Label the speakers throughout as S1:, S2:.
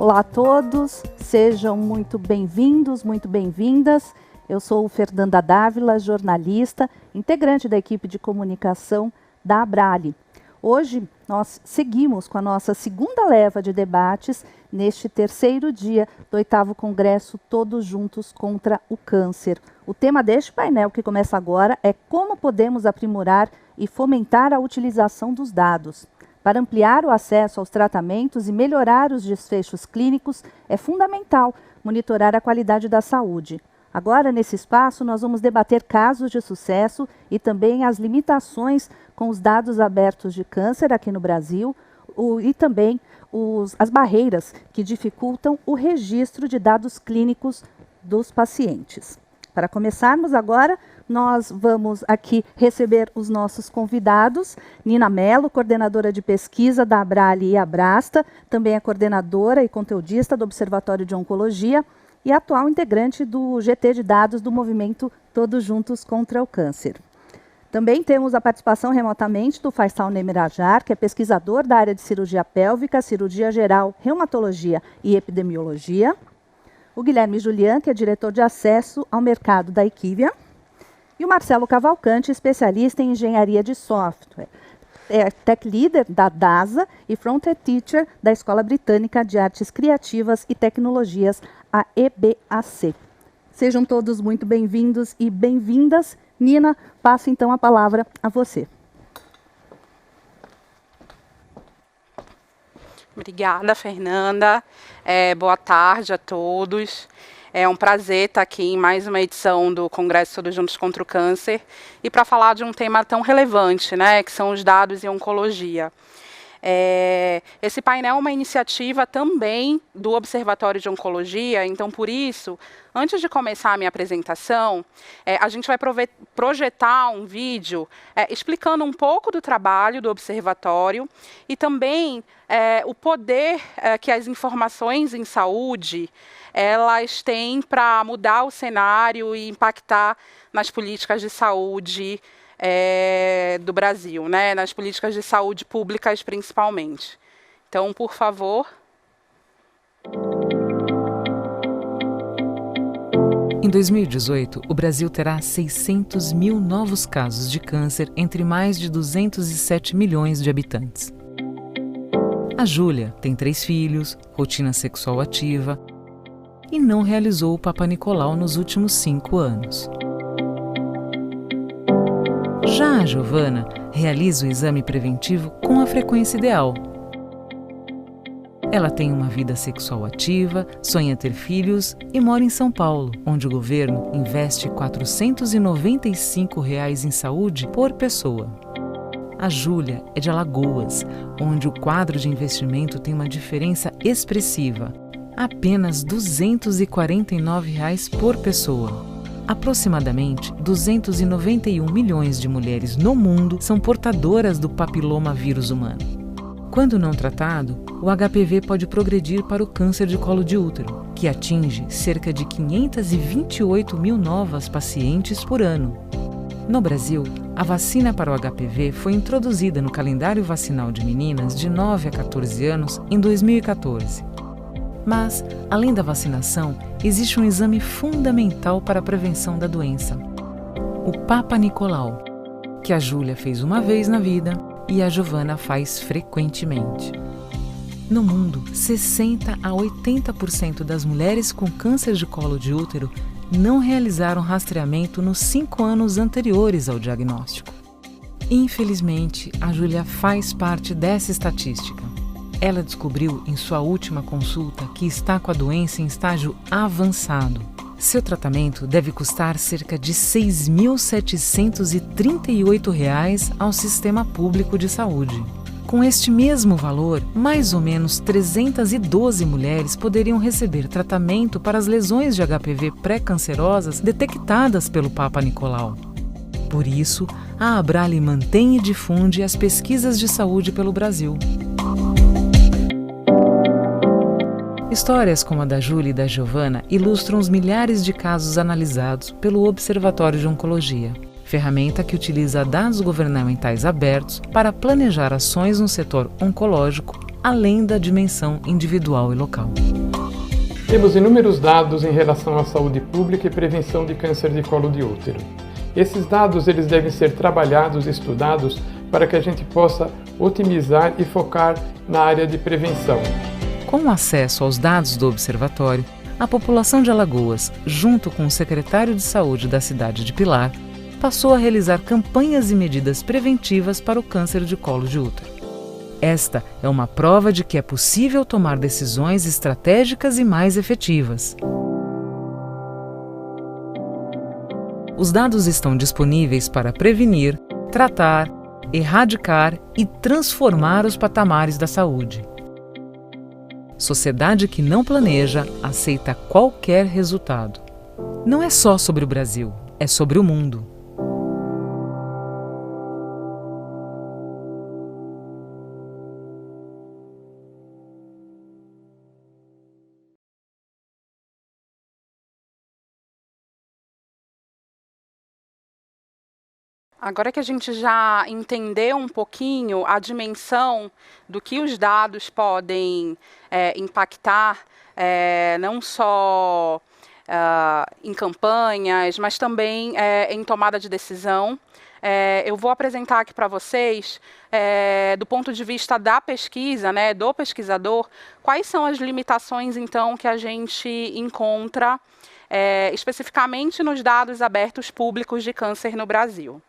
S1: Olá a todos, sejam muito bem-vindos, muito bem-vindas. Eu sou Fernanda Dávila, jornalista, integrante da equipe de comunicação da Abrale. Hoje nós seguimos com a nossa segunda leva de debates neste terceiro dia do 8º Congresso Todos Juntos contra o Câncer. O tema deste painel, que começa agora, é como podemos aprimorar e fomentar a utilização dos dados. Para ampliar o acesso aos tratamentos e melhorar os desfechos clínicos, é fundamental monitorar a qualidade da saúde. Agora, nesse espaço, nós vamos debater casos de sucesso e também as limitações com os dados abertos de câncer aqui no Brasil e também as barreiras que dificultam o registro de dados clínicos dos pacientes. Para começarmos agora, nós vamos aqui receber os nossos convidados. Nina Mello, coordenadora de pesquisa da Abrale e Abrasta, também é coordenadora e conteudista do Observatório de Oncologia e atual integrante do GT de dados do movimento Todos Juntos contra o Câncer. Também temos a participação remotamente do Faisal Nemirajar, que é pesquisador da área de cirurgia pélvica, cirurgia geral, reumatologia e epidemiologia. O Guilherme Julian, que é diretor de acesso ao mercado da Equivia. E o Marcelo Cavalcante, especialista em engenharia de software. É tech leader da DASA e front-end teacher da Escola Britânica de Artes Criativas e Tecnologias, a EBAC. Sejam todos muito bem-vindos e bem-vindas. Nina, passo então a palavra a você.
S2: Obrigada, Fernanda. Boa tarde a todos. É um prazer estar aqui em mais uma edição do Congresso Todos Juntos contra o Câncer e para falar de um tema tão relevante, né, que são os dados em oncologia. Esse painel é uma iniciativa também do Observatório de Oncologia, então, por isso, antes de começar a minha apresentação, a gente vai projetar um vídeo explicando um pouco do trabalho do Observatório e também o poder que as informações em saúde elas têm para mudar o cenário e impactar nas políticas de saúde do Brasil, né? Nas políticas de saúde públicas principalmente. Então, por favor.
S3: Em 2018, o Brasil terá 600 mil novos casos de câncer entre mais de 207 milhões de habitantes. A Júlia tem 3 filhos, rotina sexual ativa e não realizou o Papa Nicolau nos últimos 5 anos. Já a Giovana realiza o exame preventivo com a frequência ideal. Ela tem uma vida sexual ativa, sonha ter filhos e mora em São Paulo, onde o governo investe R$ 495 em saúde por pessoa. A Júlia é de Alagoas, onde o quadro de investimento tem uma diferença expressiva, apenas R$ 249 por pessoa. Aproximadamente 291 milhões de mulheres no mundo são portadoras do papiloma vírus humano. Quando não tratado, o HPV pode progredir para o câncer de colo de útero, que atinge cerca de 528 mil novas pacientes por ano. No Brasil, a vacina para o HPV foi introduzida no calendário vacinal de meninas de 9 a 14 anos em 2014. Mas, além da vacinação, existe um exame fundamental para a prevenção da doença: o Papa Nicolau, que a Júlia fez uma vez na vida e a Giovana faz frequentemente. No mundo, 60 a 80% das mulheres com câncer de colo de útero não realizaram rastreamento nos 5 anos anteriores ao diagnóstico. Infelizmente, a Júlia faz parte dessa estatística. Ela descobriu em sua última consulta que está com a doença em estágio avançado. Seu tratamento deve custar cerca de R$ 6.738 ao sistema público de saúde. Com este mesmo valor, mais ou menos 312 mulheres poderiam receber tratamento para as lesões de HPV pré-cancerosas detectadas pelo Papa Nicolau. Por isso, a Abrale mantém e difunde as pesquisas de saúde pelo Brasil. Histórias como a da Júlia e da Giovana ilustram os milhares de casos analisados pelo Observatório de Oncologia, ferramenta que utiliza dados governamentais abertos para planejar ações no setor oncológico além da dimensão individual e local.
S4: Temos inúmeros dados em relação à saúde pública e prevenção de câncer de colo de útero. Esses dados eles devem ser trabalhados e estudados para que a gente possa otimizar e focar na área de prevenção.
S3: Com o acesso aos dados do Observatório, a população de Alagoas, junto com o secretário de Saúde da cidade de Pilar, passou a realizar campanhas e medidas preventivas para o câncer de colo de útero. Esta é uma prova de que é possível tomar decisões estratégicas e mais efetivas. Os dados estão disponíveis para prevenir, tratar, erradicar e transformar os patamares da saúde. Sociedade que não planeja, aceita qualquer resultado. Não é só sobre o Brasil, é sobre o mundo.
S2: Agora que a gente já entendeu um pouquinho a dimensão do que os dados podem impactar, não só em campanhas, mas também em tomada de decisão, eu vou apresentar aqui para vocês, do ponto de vista da pesquisa, do pesquisador, quais são as limitações, então, que a gente encontra especificamente nos dados abertos públicos de câncer no Brasil.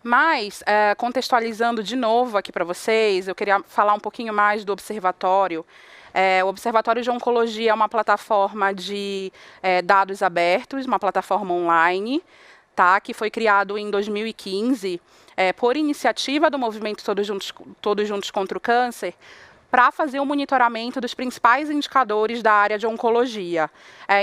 S2: Mas, contextualizando de novo aqui para vocês, eu queria falar um pouquinho mais do Observatório. O Observatório de Oncologia é uma plataforma de dados abertos, uma plataforma online, que foi criado em 2015 por iniciativa do movimento Todos Juntos contra o Câncer, para fazer o monitoramento dos principais indicadores da área de oncologia.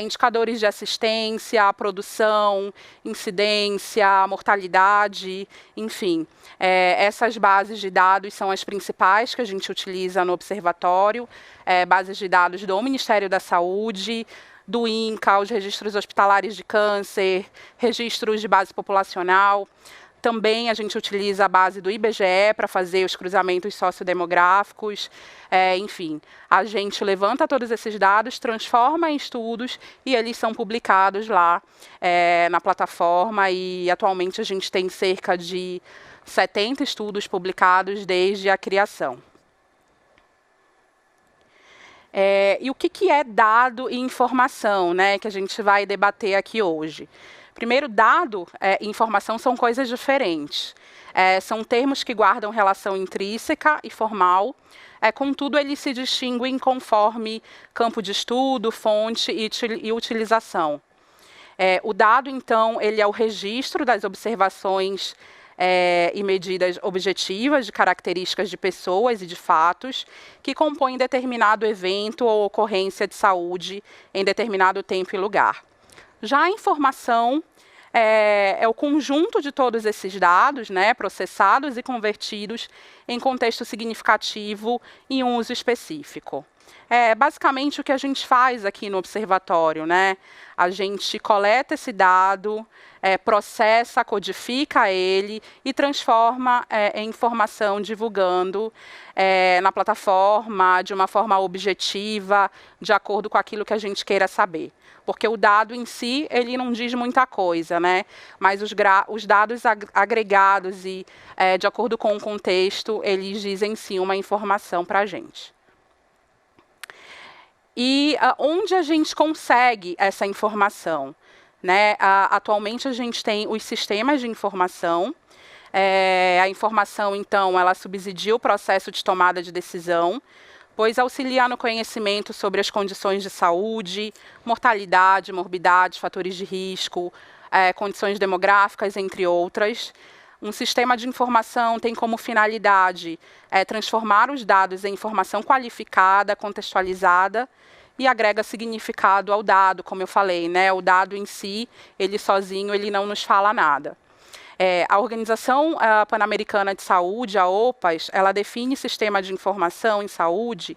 S2: Indicadores de assistência, produção, incidência, mortalidade, enfim. Essas bases de dados são as principais que a gente utiliza no Observatório, bases de dados do Ministério da Saúde, do INCA, os registros hospitalares de câncer, registros de base populacional. Também a gente utiliza a base do IBGE para fazer os cruzamentos sociodemográficos. Enfim, a gente levanta todos esses dados, transforma em estudos e eles são publicados lá na plataforma, e atualmente a gente tem cerca de 70 estudos publicados desde a criação. E o que é dado e informação, que a gente vai debater aqui hoje? Primeiro, dado e informação são coisas diferentes. São termos que guardam relação intrínseca e formal, contudo, eles se distinguem conforme campo de estudo, fonte e utilização. O dado, então, ele é o registro das observações e medidas objetivas de características de pessoas e de fatos que compõem determinado evento ou ocorrência de saúde em determinado tempo e lugar. Já a informação é o conjunto de todos esses dados, processados e convertidos em contexto significativo e um uso específico. Basicamente o que a gente faz aqui no Observatório, A gente coleta esse dado, processa, codifica ele e transforma em informação, divulgando na plataforma de uma forma objetiva, de acordo com aquilo que a gente queira saber. Porque o dado em si, ele não diz muita coisa, mas os dados agregados e, de acordo com o contexto, eles dizem sim uma informação para a gente. E onde a gente consegue essa informação? Atualmente a gente tem os sistemas de informação. A informação, então, ela subsidia o processo de tomada de decisão, pois auxilia no conhecimento sobre as condições de saúde, mortalidade, morbidade, fatores de risco, condições demográficas, entre outras. Um sistema de informação tem como finalidade transformar os dados em informação qualificada, contextualizada, e agrega significado ao dado, como eu falei, O dado em si, ele sozinho, ele não nos fala nada. A Organização Pan-Americana de Saúde, a OPAS, ela define sistema de informação em saúde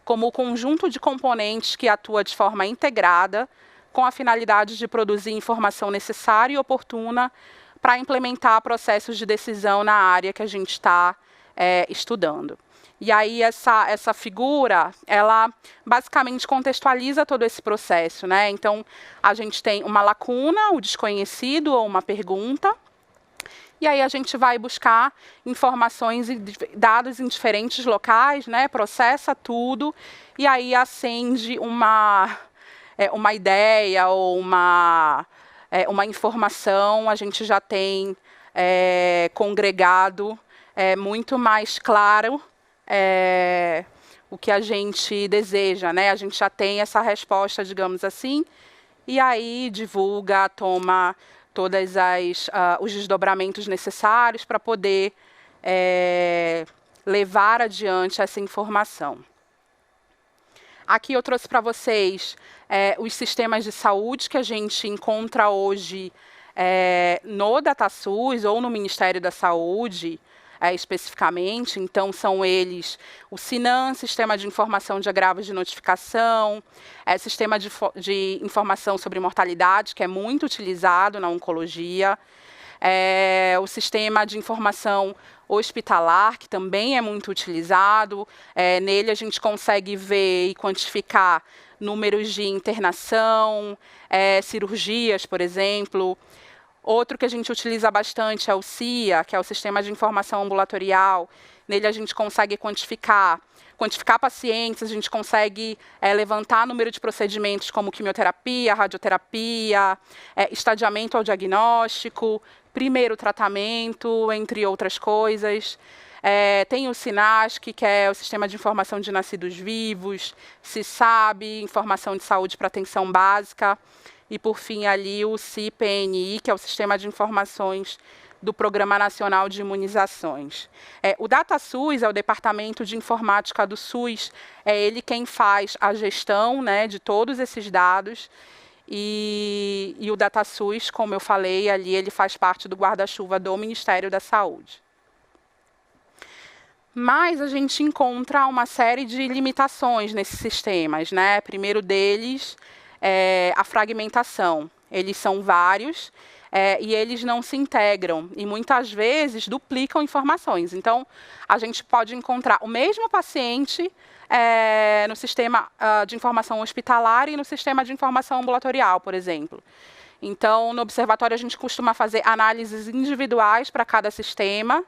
S2: como o conjunto de componentes que atua de forma integrada com a finalidade de produzir informação necessária e oportuna para implementar processos de decisão na área que a gente está estudando. E aí essa figura, ela basicamente contextualiza todo esse processo, né? Então, a gente tem uma lacuna, o desconhecido ou uma pergunta, e aí a gente vai buscar informações e dados em diferentes locais, né? Processa tudo, e aí acende uma ideia ou uma informação, a gente já tem congregado muito mais claro o que a gente deseja, né? A gente já tem essa resposta, digamos assim, e aí divulga, toma todos os desdobramentos necessários para poder levar adiante essa informação. Aqui eu trouxe para vocês os sistemas de saúde que a gente encontra hoje no DataSUS ou no Ministério da Saúde, especificamente. Então, são eles o SINAM, Sistema de Informação de Agravos de Notificação, Sistema de Informação sobre Mortalidade, que é muito utilizado na oncologia, o Sistema de Informação Hospitalar, que também é muito utilizado. Nele a gente consegue ver e quantificar números de internação, cirurgias, por exemplo. Outro que a gente utiliza bastante é o SIA, que é o Sistema de Informação Ambulatorial. Nele a gente consegue quantificar pacientes, a gente consegue levantar número de procedimentos como quimioterapia, radioterapia, estadiamento ao diagnóstico, primeiro tratamento, entre outras coisas. Tem o SINASC, que é o Sistema de Informação de Nascidos Vivos, CISAB, Informação de Saúde para Atenção Básica, e, por fim, ali o CIPNI, que é o Sistema de Informações do Programa Nacional de Imunizações. O DataSUS é o Departamento de Informática do SUS, é ele quem faz a gestão, né, de todos esses dados, e o DataSUS, como eu falei, ali ele faz parte do guarda-chuva do Ministério da Saúde. Mas a gente encontra uma série de limitações nesses sistemas, né? Primeiro deles é a fragmentação. Eles são vários e eles não se integram e muitas vezes duplicam informações. Então, a gente pode encontrar o mesmo paciente no sistema de informação hospitalar e no sistema de informação ambulatorial, por exemplo. Então, no observatório, a gente costuma fazer análises individuais para cada sistema,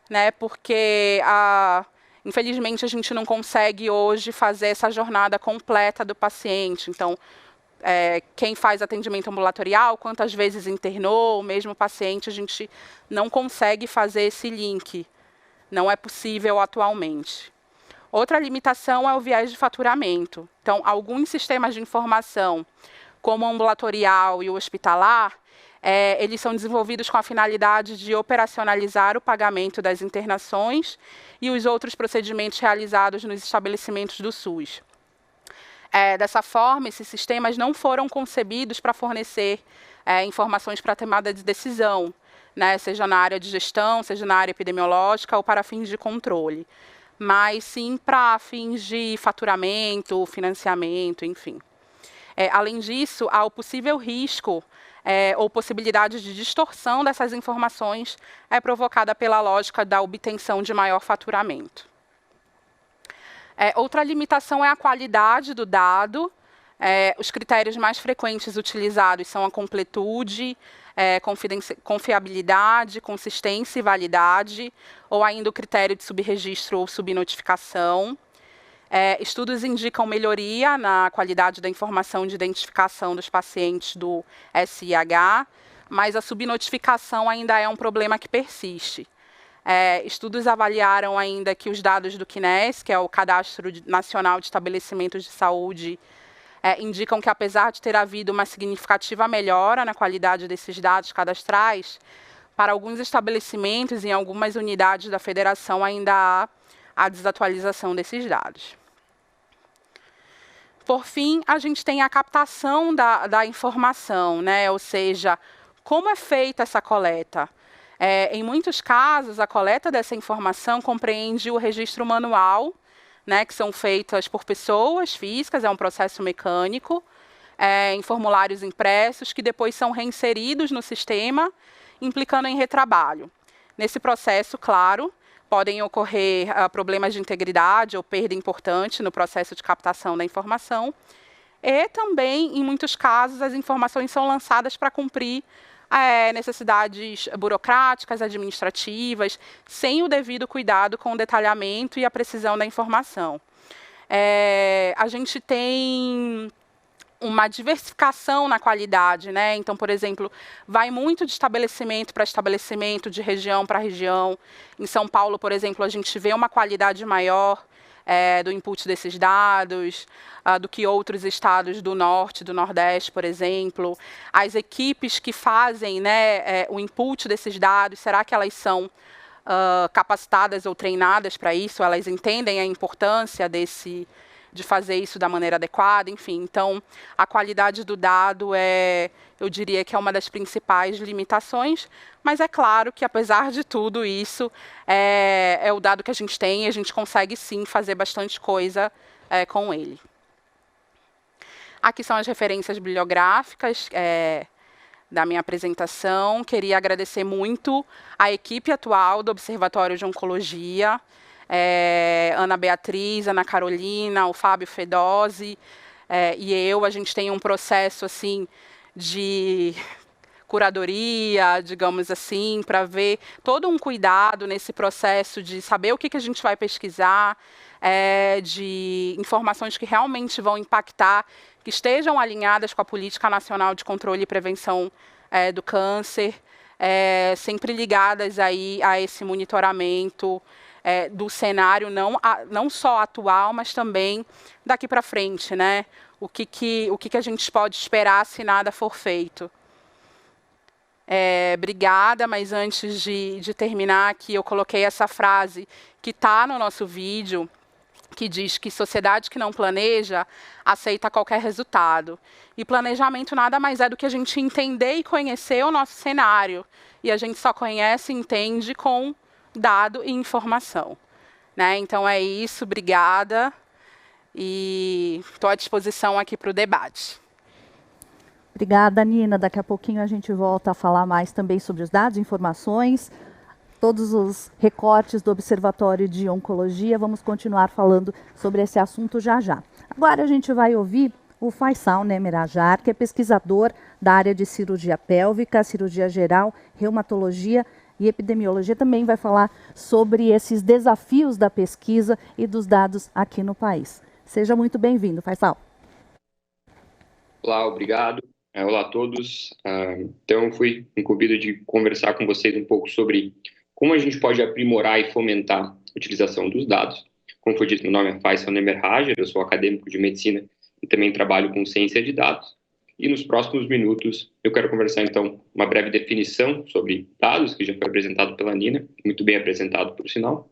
S2: né, porque, infelizmente, a gente não consegue hoje fazer essa jornada completa do paciente. Então, quem faz atendimento ambulatorial, quantas vezes internou o mesmo paciente, a gente não consegue fazer esse link. Não é possível atualmente. Outra limitação é o viés de faturamento. Então, alguns sistemas de informação, como o ambulatorial e o hospitalar, eles são desenvolvidos com a finalidade de operacionalizar o pagamento das internações e os outros procedimentos realizados nos estabelecimentos do SUS. Dessa forma, esses sistemas não foram concebidos para fornecer informações para tomada de decisão, né, seja na área de gestão, seja na área epidemiológica ou para fins de controle, mas sim para fins de faturamento, financiamento, enfim. Além disso, há o possível risco ou possibilidade de distorção dessas informações provocada pela lógica da obtenção de maior faturamento. Outra limitação é a qualidade do dado. Os critérios mais frequentes utilizados são a completude, confiabilidade, consistência e validade, ou ainda o critério de subregistro ou subnotificação. Estudos indicam melhoria na qualidade da informação de identificação dos pacientes do SIH, mas a subnotificação ainda é um problema que persiste. Estudos avaliaram ainda que os dados do CNES, que é o Cadastro Nacional de Estabelecimentos de Saúde, indicam que, apesar de ter havido uma significativa melhora na qualidade desses dados cadastrais, para alguns estabelecimentos e em algumas unidades da federação ainda há a desatualização desses dados. Por fim, a gente tem a captação da informação, né? Ou seja, como é feita essa coleta? Em muitos casos, a coleta dessa informação compreende o registro manual, né, que são feitas por pessoas físicas, é um processo mecânico, em formulários impressos, que depois são reinseridos no sistema, implicando em retrabalho. Nesse processo, claro, podem ocorrer problemas de integridade ou perda importante no processo de captação da informação. E também, em muitos casos, as informações são lançadas para cumprir necessidades burocráticas, administrativas, sem o devido cuidado com o detalhamento e a precisão da informação. A gente tem uma diversificação na qualidade, né? Então, por exemplo, vai muito de estabelecimento para estabelecimento, de região para região. Em São Paulo, por exemplo, a gente vê uma qualidade maior do input desses dados, do que outros estados do Norte, do Nordeste, por exemplo. As equipes que fazem, né, o input desses dados, será que elas são capacitadas ou treinadas para isso? Elas entendem a importância de fazer isso da maneira adequada? Enfim, então, a qualidade do dado eu diria que é uma das principais limitações, mas é claro que, apesar de tudo isso, é o dado que a gente tem e a gente consegue, sim, fazer bastante coisa com ele. Aqui são as referências bibliográficas da minha apresentação. Queria agradecer muito a equipe atual do Observatório de Oncologia, Ana Beatriz, Ana Carolina, o Fábio Fedozzi e eu. A gente tem um processo assim de curadoria, digamos assim, para ver todo um cuidado nesse processo de saber o que a gente vai pesquisar, de informações que realmente vão impactar, que estejam alinhadas com a Política Nacional de Controle e Prevenção do Câncer, sempre ligadas aí a esse monitoramento do cenário, não só atual, mas também daqui para frente, né? O que a gente pode esperar se nada for feito. Obrigada, mas antes de terminar aqui, eu coloquei essa frase que está no nosso vídeo, que diz que sociedade que não planeja aceita qualquer resultado. E planejamento nada mais é do que a gente entender e conhecer o nosso cenário. E a gente só conhece e entende com dado e informação. Né? Então é isso, obrigada. E estou à disposição aqui para o debate.
S1: Obrigada, Nina. Daqui a pouquinho a gente volta a falar mais também sobre os dados, informações, todos os recortes do Observatório de Oncologia. Vamos continuar falando sobre esse assunto já já. Agora a gente vai ouvir o Faisal Nemerajar, que é pesquisador da área de cirurgia pélvica, cirurgia geral, reumatologia e epidemiologia. Também vai falar sobre esses desafios da pesquisa e dos dados aqui no país. Seja muito bem-vindo, Faisal.
S5: Olá, obrigado. Olá a todos. Então, fui incumbido de conversar com vocês um pouco sobre como a gente pode aprimorar e fomentar a utilização dos dados. Como foi dito, meu nome é Faisal Nemerajar, eu sou acadêmico de medicina e também trabalho com ciência de dados. E nos próximos minutos eu quero conversar, então, uma breve definição sobre dados, que já foi apresentado pela Nina, muito bem apresentado, por sinal.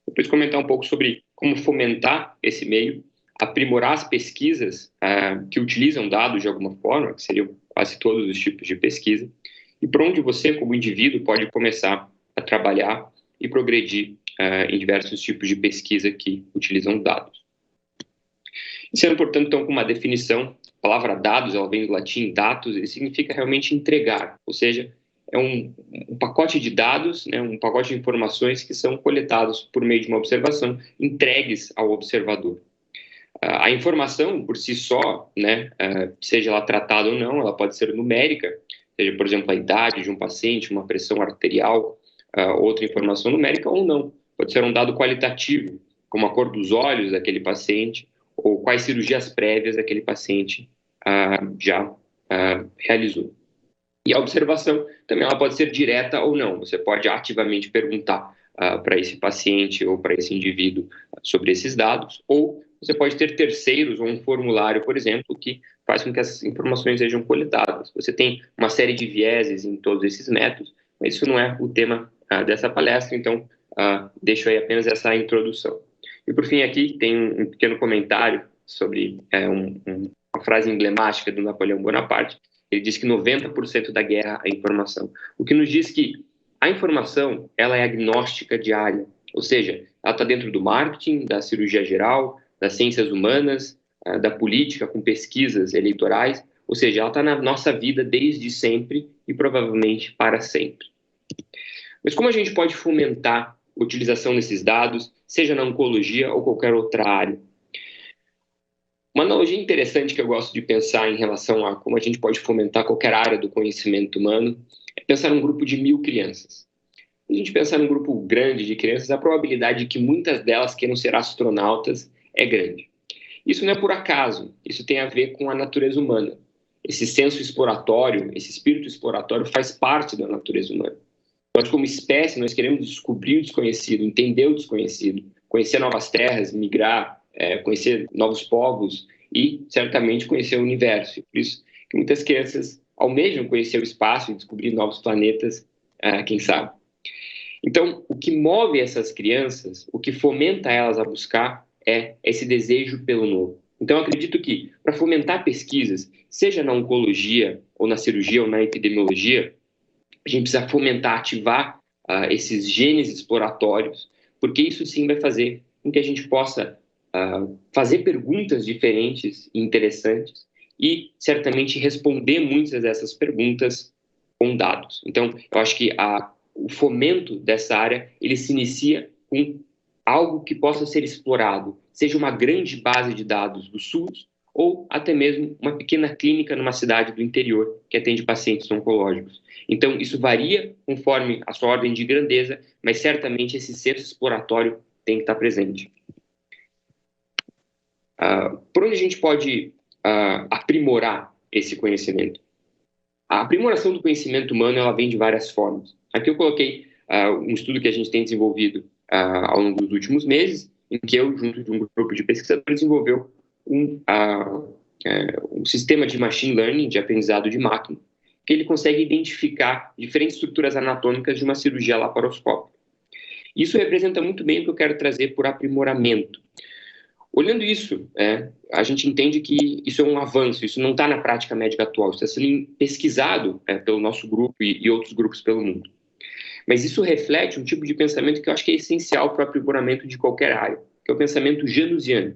S5: Depois comentar um pouco sobre como fomentar esse meio, aprimorar as pesquisas que utilizam dados de alguma forma, que seriam quase todos os tipos de pesquisa, e por onde você, como indivíduo, pode começar a trabalhar e progredir em diversos tipos de pesquisa que utilizam dados. Sendo, portanto, então, com uma definição, a palavra dados, ela vem do latim datus, e significa realmente entregar, ou seja, é um pacote de dados, né, um pacote de informações que são coletados por meio de uma observação, entregues ao observador. A informação, por si só, né, seja ela tratada ou não, ela pode ser numérica, seja, por exemplo, a idade de um paciente, uma pressão arterial, outra informação numérica ou não. Pode ser um dado qualitativo, como a cor dos olhos daquele paciente, ou quais cirurgias prévias aquele paciente já realizou. E a observação também ela pode ser direta ou não. Você pode ativamente perguntar para esse paciente ou para esse indivíduo sobre esses dados, ou você pode ter terceiros ou um formulário, por exemplo, que faz com que essas informações sejam coletadas. Você tem uma série de vieses em todos esses métodos, mas isso não é o tema dessa palestra, então deixo aí apenas essa introdução. E por fim aqui tem um pequeno comentário sobre uma frase emblemática do Napoleão Bonaparte. Ele diz que 90% da guerra é informação, o que nos diz que a informação ela é agnóstica de área, ou seja, ela está dentro do marketing, da cirurgia geral, das ciências humanas, da política com pesquisas eleitorais, ou seja, ela está na nossa vida desde sempre e provavelmente para sempre. Mas como a gente pode fomentar utilização desses dados, seja na oncologia ou qualquer outra área. Uma analogia interessante que eu gosto de pensar em relação a como a gente pode fomentar qualquer área do conhecimento humano é pensar num grupo de 1.000 crianças. Se a gente pensar num grupo grande de crianças, a probabilidade de que muitas delas queiram ser astronautas é grande. Isso não é por acaso, isso tem a ver com a natureza humana. Esse senso exploratório, esse espírito exploratório faz parte da natureza humana. Nós, como espécie, nós queremos descobrir o desconhecido, entender o desconhecido, conhecer novas terras, migrar, conhecer novos povos e, certamente, conhecer o universo. Por isso que muitas crianças almejam conhecer o espaço e descobrir novos planetas, quem sabe. Então, o que move essas crianças, o que fomenta elas a buscar é esse desejo pelo novo. Então, eu acredito que, para fomentar pesquisas, seja na oncologia, ou na cirurgia, ou na epidemiologia, a gente precisa fomentar, ativar esses genes exploratórios, porque isso sim vai fazer com que a gente possa fazer perguntas diferentes e interessantes e, certamente, responder muitas dessas perguntas com dados. Então, eu acho que o fomento dessa área, ele se inicia com algo que possa ser explorado, seja uma grande base de dados do SUS ou até mesmo uma pequena clínica numa cidade do interior que atende pacientes oncológicos. Então, isso varia conforme a sua ordem de grandeza, mas certamente esse senso exploratório tem que estar presente. Por onde a gente pode aprimorar esse conhecimento? A aprimoração do conhecimento humano ela vem de várias formas. Aqui eu coloquei um estudo que a gente tem desenvolvido ao longo dos últimos meses, em que eu, junto de um grupo de pesquisadores, desenvolveu um sistema de machine learning, de aprendizado de máquina, que ele consegue identificar diferentes estruturas anatômicas de uma cirurgia laparoscópica. Isso representa muito bem o que eu quero trazer por aprimoramento. Olhando isso, a gente entende que isso é um avanço, isso não está na prática médica atual, isso está sendo pesquisado pelo nosso grupo e outros grupos pelo mundo. Mas isso reflete um tipo de pensamento que eu acho que é essencial para o aprimoramento de qualquer área, que é o pensamento janusiano.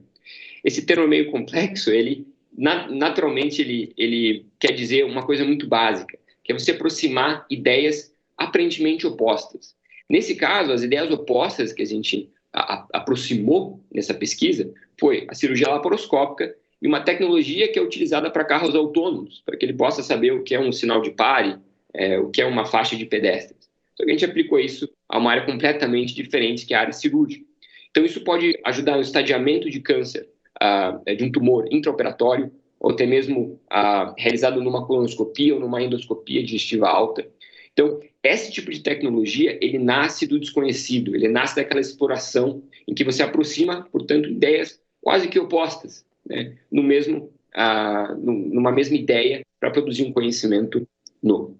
S5: Esse termo é meio complexo, ele naturalmente ele quer dizer uma coisa muito básica, que é você aproximar ideias aparentemente opostas. Nesse caso, as ideias opostas que a gente aproximou nessa pesquisa foi a cirurgia laparoscópica e uma tecnologia que é utilizada para carros autônomos, para que ele possa saber o que é um sinal de pare, o que é uma faixa de pedestres. Só que a gente aplicou isso a uma área completamente diferente, que é a área cirúrgica. Então, isso pode ajudar no estadiamento de câncer, de um tumor intraoperatório, ou até mesmo realizado numa colonoscopia ou numa endoscopia digestiva alta. Então, esse tipo de tecnologia, ele nasce do desconhecido, ele nasce daquela exploração em que você aproxima, portanto, ideias quase que opostas, né, numa mesma ideia para produzir um conhecimento novo.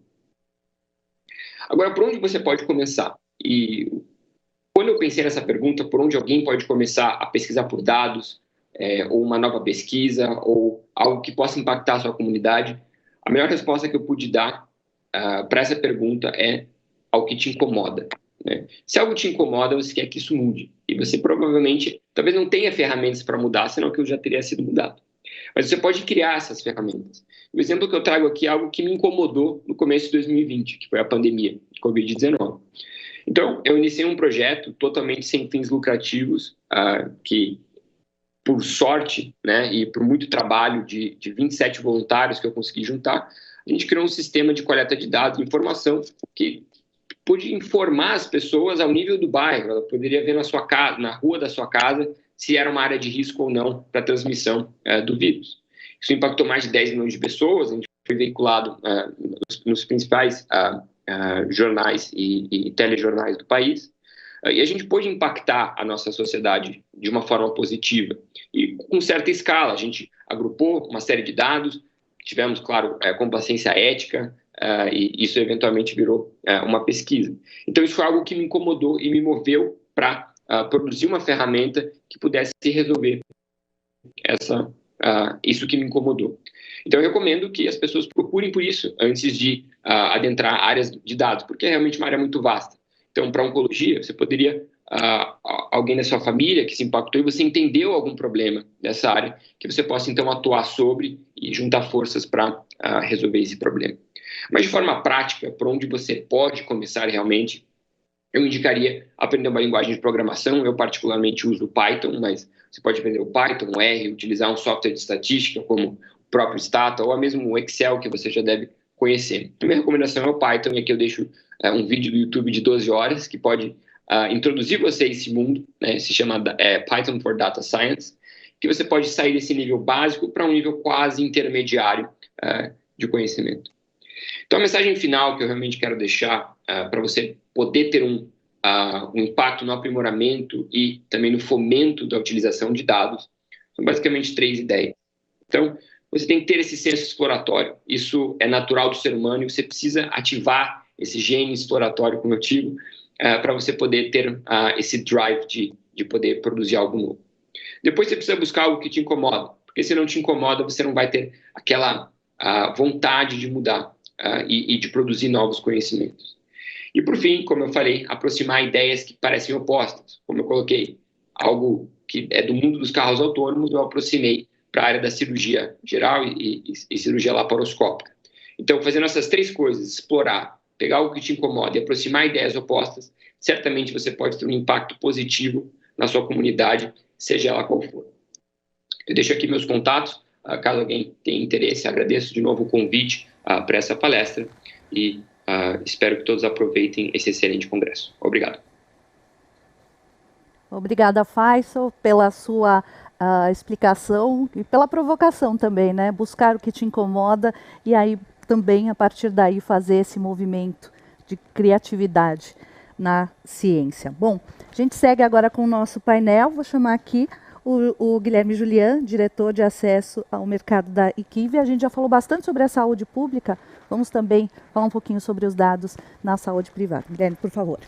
S5: Agora, por onde você pode começar? E quando eu pensei nessa pergunta, por onde alguém pode começar a pesquisar por dados, ou uma nova pesquisa, ou algo que possa impactar a sua comunidade, a melhor resposta que eu pude dar para essa pergunta é ao que te incomoda. Né? Se algo te incomoda, você quer que isso mude. E você provavelmente, talvez não tenha ferramentas para mudar, senão que já teria sido mudado. Mas você pode criar essas ferramentas. O exemplo que eu trago aqui é algo que me incomodou no começo de 2020, que foi a pandemia de Covid-19. Então, eu iniciei um projeto totalmente sem fins lucrativos, que, por sorte, né, e por muito trabalho de 27 voluntários que eu consegui juntar, a gente criou um sistema de coleta de dados e informação que pôde informar as pessoas ao nível do bairro. Ela poderia ver na sua casa, na rua da sua casa, se era uma área de risco ou não para a transmissão do vírus. Isso impactou mais de 10 milhões de pessoas, a gente foi veiculado nos principais jornais e telejornais do país, e a gente pôde impactar a nossa sociedade de uma forma positiva. E com certa escala, a gente agrupou uma série de dados, tivemos, claro, complacência ética, e isso eventualmente virou uma pesquisa. Então, isso foi algo que me incomodou e me moveu para produzir uma ferramenta que pudesse resolver isso que me incomodou. Então, eu recomendo que as pessoas procurem por isso antes de adentrar áreas de dados, porque é realmente uma área muito vasta. Então, para oncologia, você poderia, alguém da sua família que se impactou e você entendeu algum problema dessa área, que você possa, então, atuar sobre e juntar forças para resolver esse problema. Mas, de forma prática, por onde você pode começar realmente, eu indicaria aprender uma linguagem de programação. Eu particularmente uso Python, mas você pode aprender o Python, o R, utilizar um software de estatística como o próprio Stata, ou mesmo o Excel, que você já deve conhecer. A minha recomendação é o Python, e aqui eu deixo um vídeo do YouTube de 12 horas, que pode introduzir você a esse mundo, né? Se chama Python for Data Science, que você pode sair desse nível básico para um nível quase intermediário de conhecimento. Então, a mensagem final que eu realmente quero deixar para você poder ter um impacto no aprimoramento e também no fomento da utilização de dados são basicamente 3 ideias. Então, você tem que ter esse senso exploratório. Isso é natural do ser humano e você precisa ativar esse gene exploratório, como eu digo, para você poder ter esse drive de poder produzir algo novo. Depois você precisa buscar algo que te incomoda, porque se não te incomoda, você não vai ter aquela vontade de mudar e de produzir novos conhecimentos. E por fim, como eu falei, aproximar ideias que parecem opostas. Como eu coloquei, algo que é do mundo dos carros autônomos, eu aproximei para a área da cirurgia geral e cirurgia laparoscópica. Então, fazendo essas 3 coisas, explorar, pegar algo que te incomoda e aproximar ideias opostas, certamente você pode ter um impacto positivo na sua comunidade, seja ela qual for. Eu deixo aqui meus contatos, caso alguém tenha interesse. Agradeço de novo o convite para essa palestra e espero que todos aproveitem esse excelente congresso. Obrigado.
S1: Obrigada, Faisal, pela sua explicação e pela provocação também, né? Buscar o que te incomoda e aí também, a partir daí, fazer esse movimento de criatividade na ciência. Bom, a gente segue agora com o nosso painel. Vou chamar aqui o Guilherme Julian, diretor de acesso ao mercado da IQIV. A gente já falou bastante sobre a saúde pública, vamos também falar um pouquinho sobre os dados na saúde privada. Guilherme, por favor.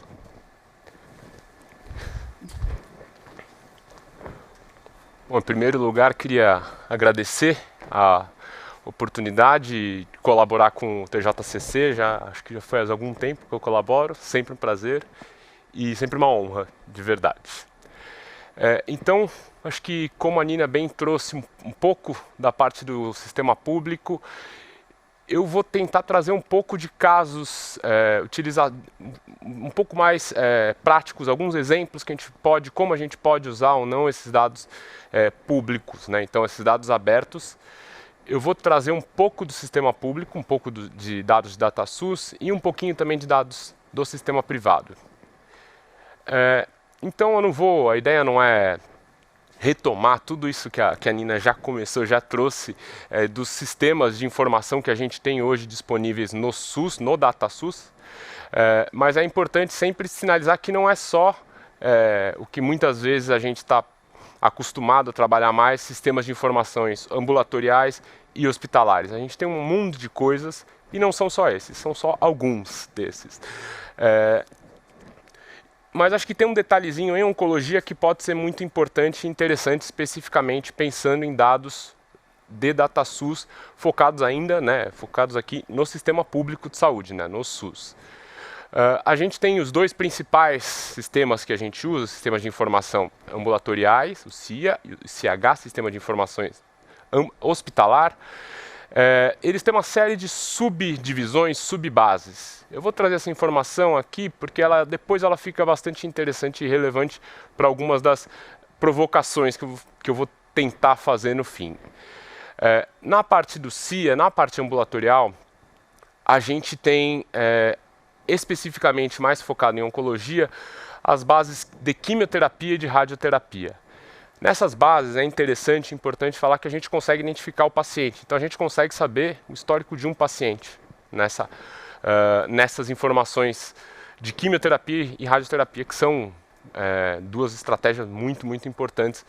S6: Bom, em primeiro lugar, queria agradecer a oportunidade de colaborar com o TJCC. Acho que já faz algum tempo que eu colaboro, sempre um prazer e sempre uma honra, de verdade. Então, acho que como a Nina bem trouxe um pouco da parte do sistema público, eu vou tentar trazer um pouco de casos, utilizar um pouco mais práticos, alguns exemplos que a gente pode, como a gente pode usar ou não esses dados públicos, né? Então, esses dados abertos. Eu vou trazer um pouco do sistema público, um pouco de dados de DataSUS e um pouquinho também de dados do sistema privado. Então, a ideia não é retomar tudo isso que a Nina já começou, já trouxe dos sistemas de informação que a gente tem hoje disponíveis no SUS, no DataSUS, mas é importante sempre sinalizar que não é só o que muitas vezes a gente está acostumado a trabalhar mais, sistemas de informações ambulatoriais e hospitalares. A gente tem um mundo de coisas e não são só esses, são só alguns desses. Mas acho que tem um detalhezinho em oncologia que pode ser muito importante e interessante, especificamente pensando em dados de DataSUS focados ainda, focados aqui no sistema público de saúde, no SUS. A gente tem os 2 principais sistemas que a gente usa, sistemas de informação ambulatoriais, o CIA e o CH, Sistema de Informações Hospitalar. Eles têm uma série de subdivisões, subbases. Eu vou trazer essa informação aqui porque depois ela fica bastante interessante e relevante para algumas das provocações que eu vou tentar fazer no fim. Na parte do CIA, na parte ambulatorial, a gente tem especificamente mais focado em oncologia, as bases de quimioterapia e de radioterapia. Nessas bases é interessante e importante falar que a gente consegue identificar o paciente. Então a gente consegue saber o histórico de um paciente nessas informações de quimioterapia e radioterapia, que são 2 estratégias muito, muito importantes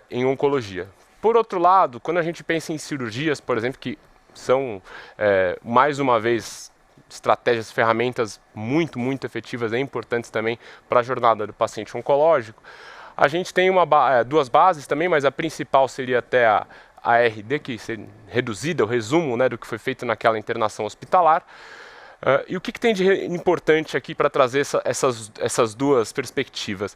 S6: em oncologia. Por outro lado, quando a gente pensa em cirurgias, por exemplo, que são, mais uma vez, estratégias, ferramentas muito, muito efetivas e importantes também para a jornada do paciente oncológico. A gente tem 2 bases também, mas a principal seria até a RD, que seria reduzida, o resumo do que foi feito naquela internação hospitalar. E o que tem de importante aqui para trazer essas 2 perspectivas?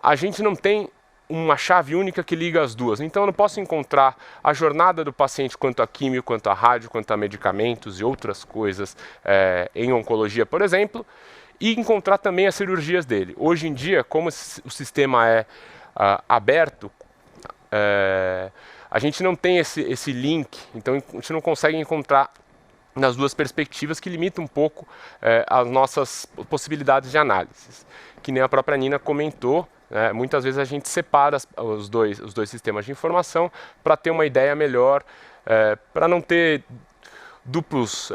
S6: A gente não tem uma chave única que liga as 2. Então eu não posso encontrar a jornada do paciente quanto a químio, quanto a rádio, quanto a medicamentos e outras coisas em oncologia, por exemplo, e encontrar também as cirurgias dele. Hoje em dia, como o sistema é aberto, a gente não tem esse link, então a gente não consegue encontrar nas duas perspectivas, que limita um pouco as nossas possibilidades de análise. Que nem a própria Nina comentou, né, muitas vezes a gente separa os dois sistemas de informação para ter uma ideia melhor, para não ter duplos,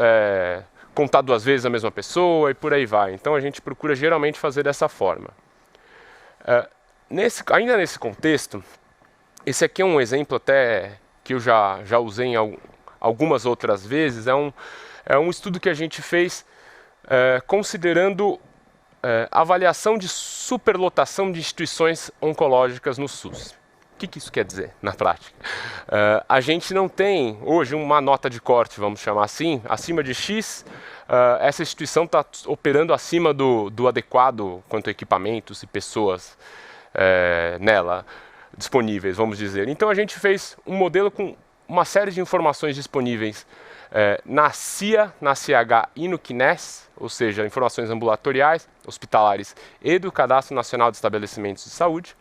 S6: contar duas vezes a mesma pessoa e por aí vai. Então a gente procura geralmente fazer dessa forma. Ainda nesse contexto, esse aqui é um exemplo até que eu já usei em algumas outras vezes. É um estudo que a gente fez considerando avaliação de superlotação de instituições oncológicas no SUS. O que isso quer dizer na prática? A gente não tem hoje uma nota de corte, vamos chamar assim, acima de X, essa instituição está operando acima do adequado quanto a equipamentos e pessoas nela disponíveis, vamos dizer. Então a gente fez um modelo com uma série de informações disponíveis na CIA, na CH e no CNES, ou seja, informações ambulatoriais, hospitalares e do Cadastro Nacional de Estabelecimentos de Saúde.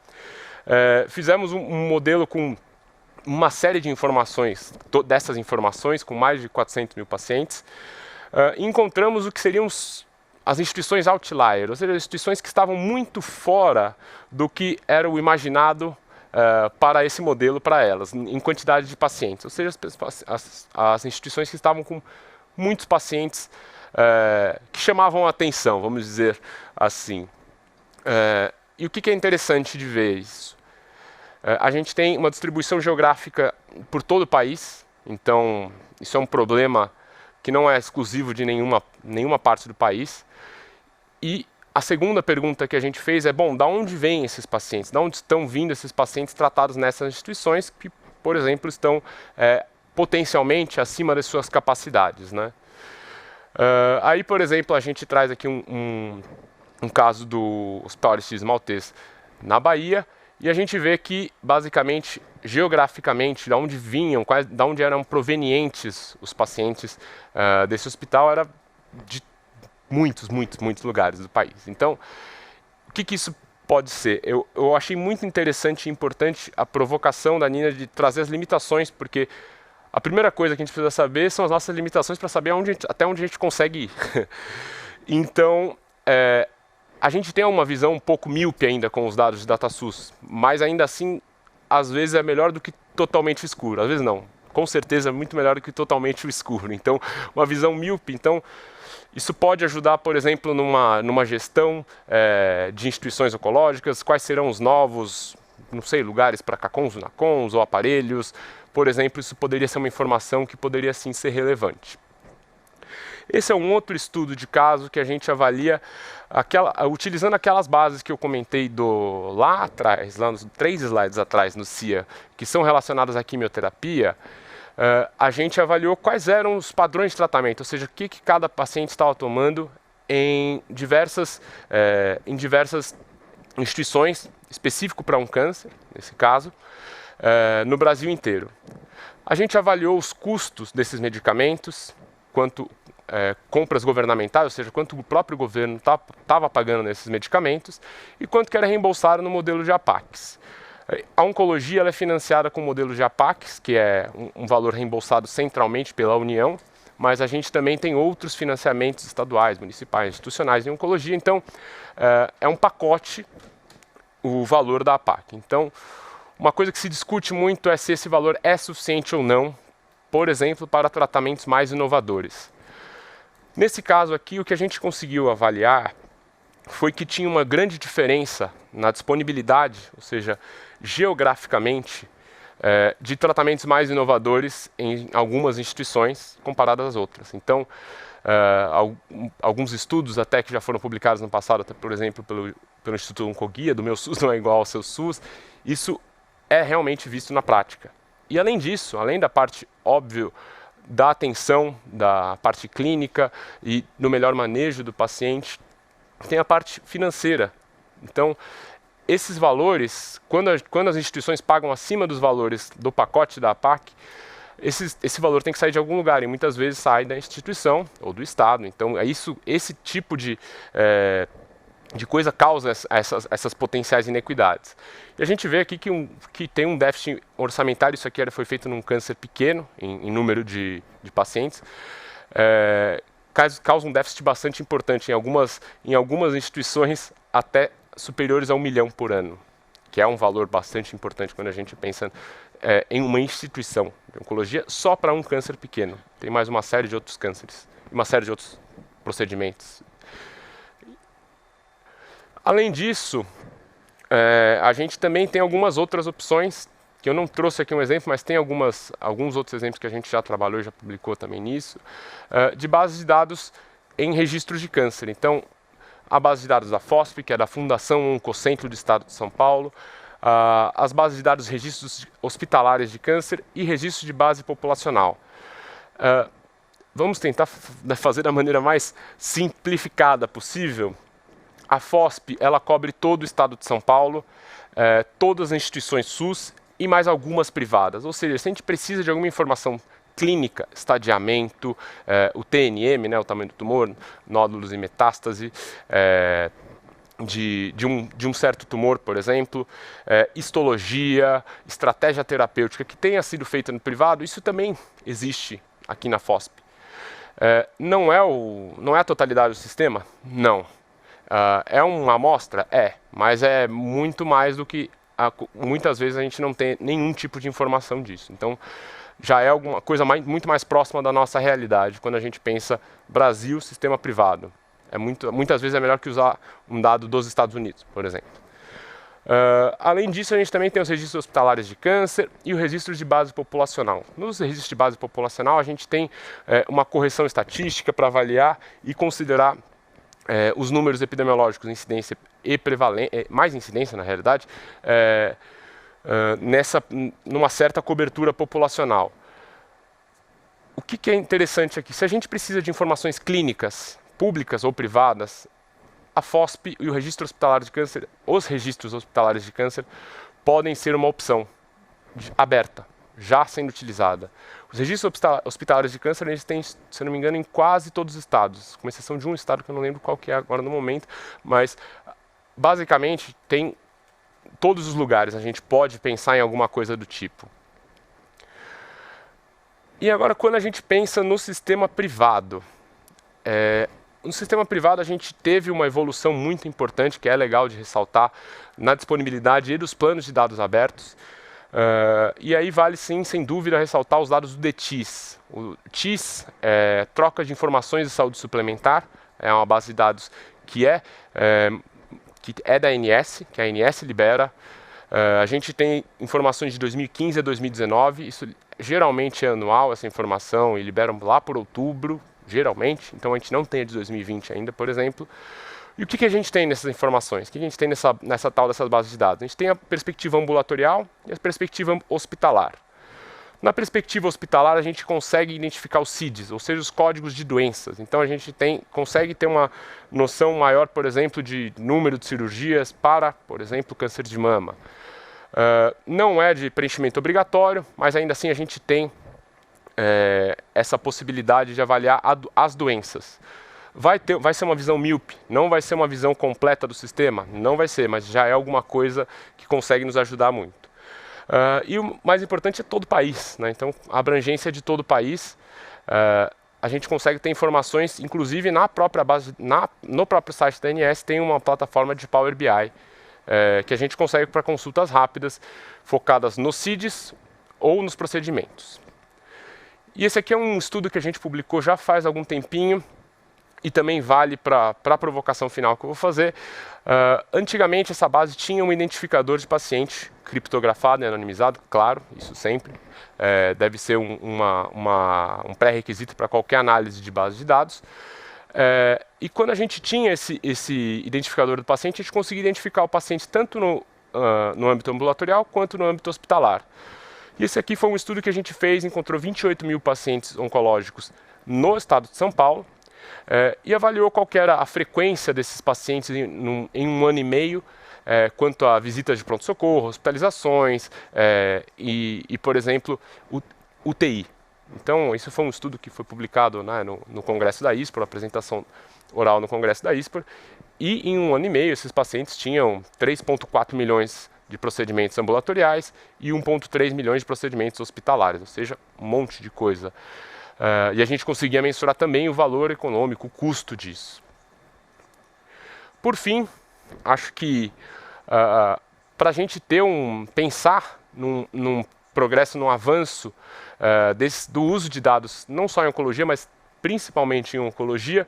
S6: Fizemos um modelo com uma série de informações, dessas informações, com mais de 400 mil pacientes. Encontramos o que seriam as instituições outlier, ou seja, as instituições que estavam muito fora do que era o imaginado para esse modelo, para elas, em quantidade de pacientes, ou seja, as instituições que estavam com muitos pacientes que chamavam a atenção, vamos dizer assim. E o que é interessante de ver isso? A gente tem uma distribuição geográfica por todo o país, então isso é um problema que não é exclusivo de nenhuma parte do país. E a segunda pergunta que a gente fez é, bom, da onde vêm esses pacientes? Da onde estão vindo esses pacientes tratados nessas instituições que, por exemplo, estão potencialmente acima das suas capacidades, né? Aí, por exemplo, a gente traz aqui um caso do Hospital Aristides Maltês na Bahia, e a gente vê que, basicamente, geograficamente, da onde vinham, da onde eram provenientes os pacientes desse hospital, era de muitos lugares do país. Então, o que isso pode ser? Eu achei muito interessante e importante a provocação da Nina de trazer as limitações, porque a primeira coisa que a gente precisa saber são as nossas limitações para saber até onde a gente consegue ir. Então, a gente tem uma visão um pouco míope ainda com os dados de DataSUS, mas ainda assim, às vezes é melhor do que totalmente escuro. Às vezes não. Com certeza é muito melhor do que totalmente o escuro. Então, uma visão míope. Então, isso pode ajudar, por exemplo, numa gestão de instituições oncológicas, quais serão os novos, não sei, lugares para CACONs, NACONs ou aparelhos. Por exemplo, isso poderia ser uma informação que poderia sim ser relevante. Esse é um outro estudo de caso que a gente avalia utilizando aquelas bases que eu comentei lá atrás, lá nos 3 slides atrás no CIA, que são relacionadas à quimioterapia. A gente avaliou quais eram os padrões de tratamento, ou seja, o que cada paciente estava tomando em diversas instituições, específico para um câncer, nesse caso, no Brasil inteiro. A gente avaliou os custos desses medicamentos, quanto compras governamentais, ou seja, quanto o próprio governo estava pagando nesses medicamentos e quanto que era reembolsado no modelo de APACs. A oncologia ela é financiada com o modelo de APACs, que é um valor reembolsado centralmente pela União, mas a gente também tem outros financiamentos estaduais, municipais, institucionais em oncologia, então é um pacote o valor da APAC. Então, uma coisa que se discute muito é se esse valor é suficiente ou não, por exemplo, para tratamentos mais inovadores. Nesse caso aqui, o que a gente conseguiu avaliar foi que tinha uma grande diferença na disponibilidade, ou seja, geograficamente, de tratamentos mais inovadores em algumas instituições comparadas às outras. Então, alguns estudos até que já foram publicados no passado, até, por exemplo, pelo Instituto Oncoguia, do Meu SUS não é igual ao seu SUS, isso é realmente visto na prática. E além disso, além da parte, óbvio, da atenção, da parte clínica e no melhor manejo do paciente, tem a parte financeira. Então, esses valores, quando as instituições pagam acima dos valores do pacote da APAC, esse valor tem que sair de algum lugar, e muitas vezes sai da instituição ou do Estado. Então, esse tipo de coisa causa essas potenciais inequidades. E a gente vê aqui que tem um déficit orçamentário. Isso aqui foi feito num câncer pequeno, em número de pacientes, causa um déficit bastante importante em algumas instituições, até superiores a 1 milhão por ano, que é um valor bastante importante quando a gente pensa em uma instituição de oncologia só para um câncer pequeno. Tem mais uma série de outros cânceres, uma série de outros procedimentos. Além disso, a gente também tem algumas outras opções, que eu não trouxe aqui um exemplo, mas tem alguns outros exemplos que a gente já trabalhou e já publicou também nisso, de bases de dados em registros de câncer. Então, a base de dados da FOSP, que é da Fundação Oncocentro do Estado de São Paulo, as bases de dados registros hospitalares de câncer e registros de base populacional. Vamos tentar fazer da maneira mais simplificada possível. A FOSP, ela cobre todo o Estado de São Paulo, todas as instituições SUS e mais algumas privadas. Ou seja, se a gente precisa de alguma informação clínica, estadiamento, o TNM, né, o tamanho do tumor, nódulos e metástase, de um certo tumor, por exemplo, histologia, estratégia terapêutica que tenha sido feita no privado, isso também existe aqui na FOSP. Não é a totalidade do sistema? Não. É uma amostra? Mas é muito mais do que... muitas vezes a gente não tem nenhum tipo de informação disso. Então, já é alguma coisa muito mais próxima da nossa realidade quando a gente pensa Brasil, sistema privado. Muitas vezes é melhor que usar um dado dos Estados Unidos, por exemplo. Além disso, a gente também tem os registros hospitalares de câncer e o registro de base populacional. Nos registros de base populacional, a gente tem uma correção estatística para avaliar e considerar os números epidemiológicos, incidência e prevalência, mais incidência na realidade, numa certa cobertura populacional. O que é interessante aqui? Se a gente precisa de informações clínicas, públicas ou privadas, a FOSP e o registro hospitalar de câncer, os registros hospitalares de câncer, podem ser uma opção aberta, já sendo utilizada. Os registros hospitalares de câncer, eles têm, se não me engano, em quase todos os estados, com exceção de um estado que eu não lembro qual que é agora no momento, mas basicamente tem todos os lugares, a gente pode pensar em alguma coisa do tipo. E agora, quando a gente pensa no sistema privado, no sistema privado a gente teve uma evolução muito importante, que é legal de ressaltar, na disponibilidade e dos planos de dados abertos. E aí vale sim, sem dúvida, ressaltar os dados do DTIS. O TIS é troca de informações de saúde suplementar, é uma base de dados que é da ANS, que a ANS libera. A gente tem informações de 2015 a 2019, isso geralmente é anual, essa informação, e liberam lá por outubro, geralmente, então a gente não tem a de 2020 ainda, por exemplo. E o que a gente tem nessas informações? O que a gente tem nessa tal dessas bases de dados? A gente tem a perspectiva ambulatorial e a perspectiva hospitalar. Na perspectiva hospitalar, a gente consegue identificar os CIDs, ou seja, os códigos de doenças. Então a gente consegue ter uma noção maior, por exemplo, de número de cirurgias para, por exemplo, câncer de mama. Não é de preenchimento obrigatório, mas ainda assim a gente tem essa possibilidade de avaliar as doenças. Vai ser uma visão míope, não vai ser uma visão completa do sistema, não vai ser, mas já é alguma coisa que consegue nos ajudar muito. E o mais importante é todo o país, né? Então a abrangência de todo o país, a gente consegue ter informações, inclusive na própria base, no próprio site da ANS tem uma plataforma de Power BI, que a gente consegue para consultas rápidas, focadas nos CIDs ou nos procedimentos. E esse aqui é um estudo que a gente publicou já faz algum tempinho, e também vale para a provocação final que eu vou fazer. Antigamente essa base tinha um identificador de paciente criptografado e anonimizado, claro, isso sempre. Deve ser um pré-requisito para qualquer análise de base de dados. E quando a gente tinha esse identificador do paciente, a gente conseguia identificar o paciente tanto no âmbito ambulatorial quanto no âmbito hospitalar. E esse aqui foi um estudo que a gente fez, encontrou 28 mil pacientes oncológicos no estado de São Paulo, e avaliou qual que era a frequência desses pacientes em um ano e meio, quanto a visitas de pronto-socorro, hospitalizações, e, por exemplo, UTI. Então, isso foi um estudo que foi publicado, né, no Congresso da ISPOR, apresentação oral no Congresso da ISPOR, e em 1 ano e meio esses pacientes tinham 3,4 milhões de procedimentos ambulatoriais e 1,3 milhões de procedimentos hospitalares, ou seja, um monte de coisa. E a gente conseguia mensurar também o valor econômico, o custo disso. Por fim, acho que para a gente pensar num progresso, num avanço do uso de dados, não só em oncologia, mas principalmente em oncologia,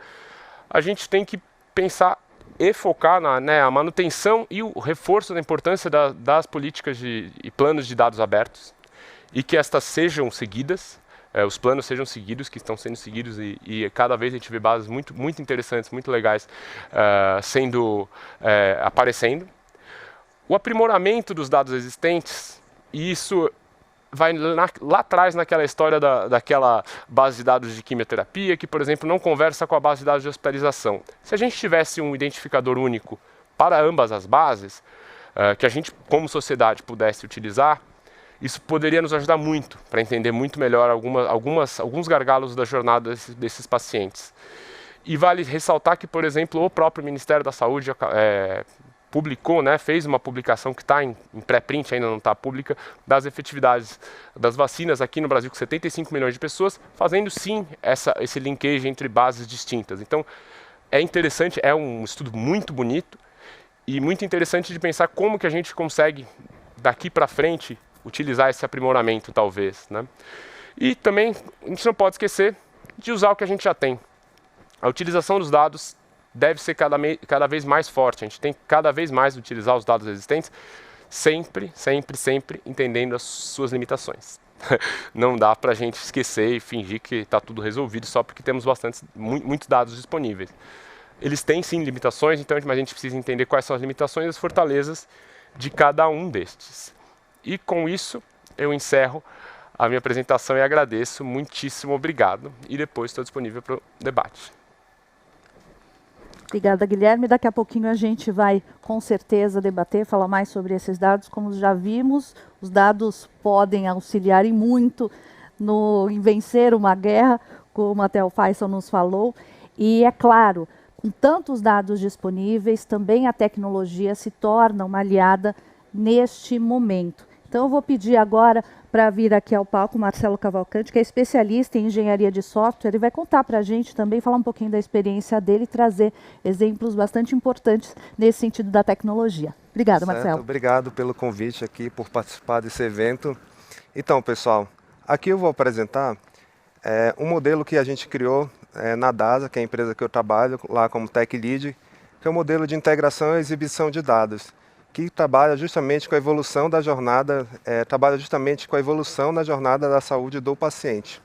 S6: a gente tem que pensar e focar na manutenção e o reforço da importância das políticas e planos de dados abertos, e que estas sejam seguidas, os planos sejam seguidos, que estão sendo seguidos, e cada vez a gente vê bases muito, muito interessantes, muito legais aparecendo. O aprimoramento dos dados existentes, e isso vai lá atrás naquela história daquela base de dados de quimioterapia, que, por exemplo, não conversa com a base de dados de hospitalização. Se a gente tivesse um identificador único para ambas as bases, que a gente, como sociedade, pudesse utilizar, isso poderia nos ajudar muito para entender muito melhor alguns gargalos da jornada desses pacientes. E vale ressaltar que, por exemplo, o próprio Ministério da Saúde publicou, fez uma publicação que está em pré-print, ainda não está pública, das efetividades das vacinas aqui no Brasil com 75 milhões de pessoas, fazendo sim esse linkage entre bases distintas. Então, é interessante, é um estudo muito bonito e muito interessante de pensar como que a gente consegue, daqui para frente, utilizar esse aprimoramento, talvez, E também, a gente não pode esquecer de usar o que a gente já tem. A utilização dos dados deve ser cada vez mais forte. A gente tem que cada vez mais utilizar os dados existentes, sempre entendendo as suas limitações. Não dá para a gente esquecer e fingir que está tudo resolvido só porque temos muitos dados disponíveis. Eles têm sim limitações, mas a gente precisa entender quais são as limitações e as fortalezas de cada um destes. E com isso, eu encerro a minha apresentação e agradeço. Muitíssimo obrigado. E depois estou disponível para o debate.
S1: Obrigada, Guilherme. Daqui a pouquinho a gente vai, com certeza, debater, falar mais sobre esses dados. Como já vimos, os dados podem auxiliar em muito em vencer uma guerra, como até o Faisal nos falou. E, é claro, com tantos dados disponíveis, também a tecnologia se torna uma aliada neste momento. Então, eu vou pedir agora para vir aqui ao palco o Marcelo Cavalcante, que é especialista em engenharia de software. Ele vai contar para a gente também, falar um pouquinho da experiência dele e trazer exemplos bastante importantes nesse sentido da tecnologia. Obrigada, Marcelo.
S7: Obrigado pelo convite aqui, por participar desse evento. Então, pessoal, aqui eu vou apresentar um modelo que a gente criou na DASA, que é a empresa que eu trabalho lá como Tech Lead, que é um modelo de integração e exibição de dados, que trabalha justamente com a evolução da jornada, na jornada da saúde do paciente.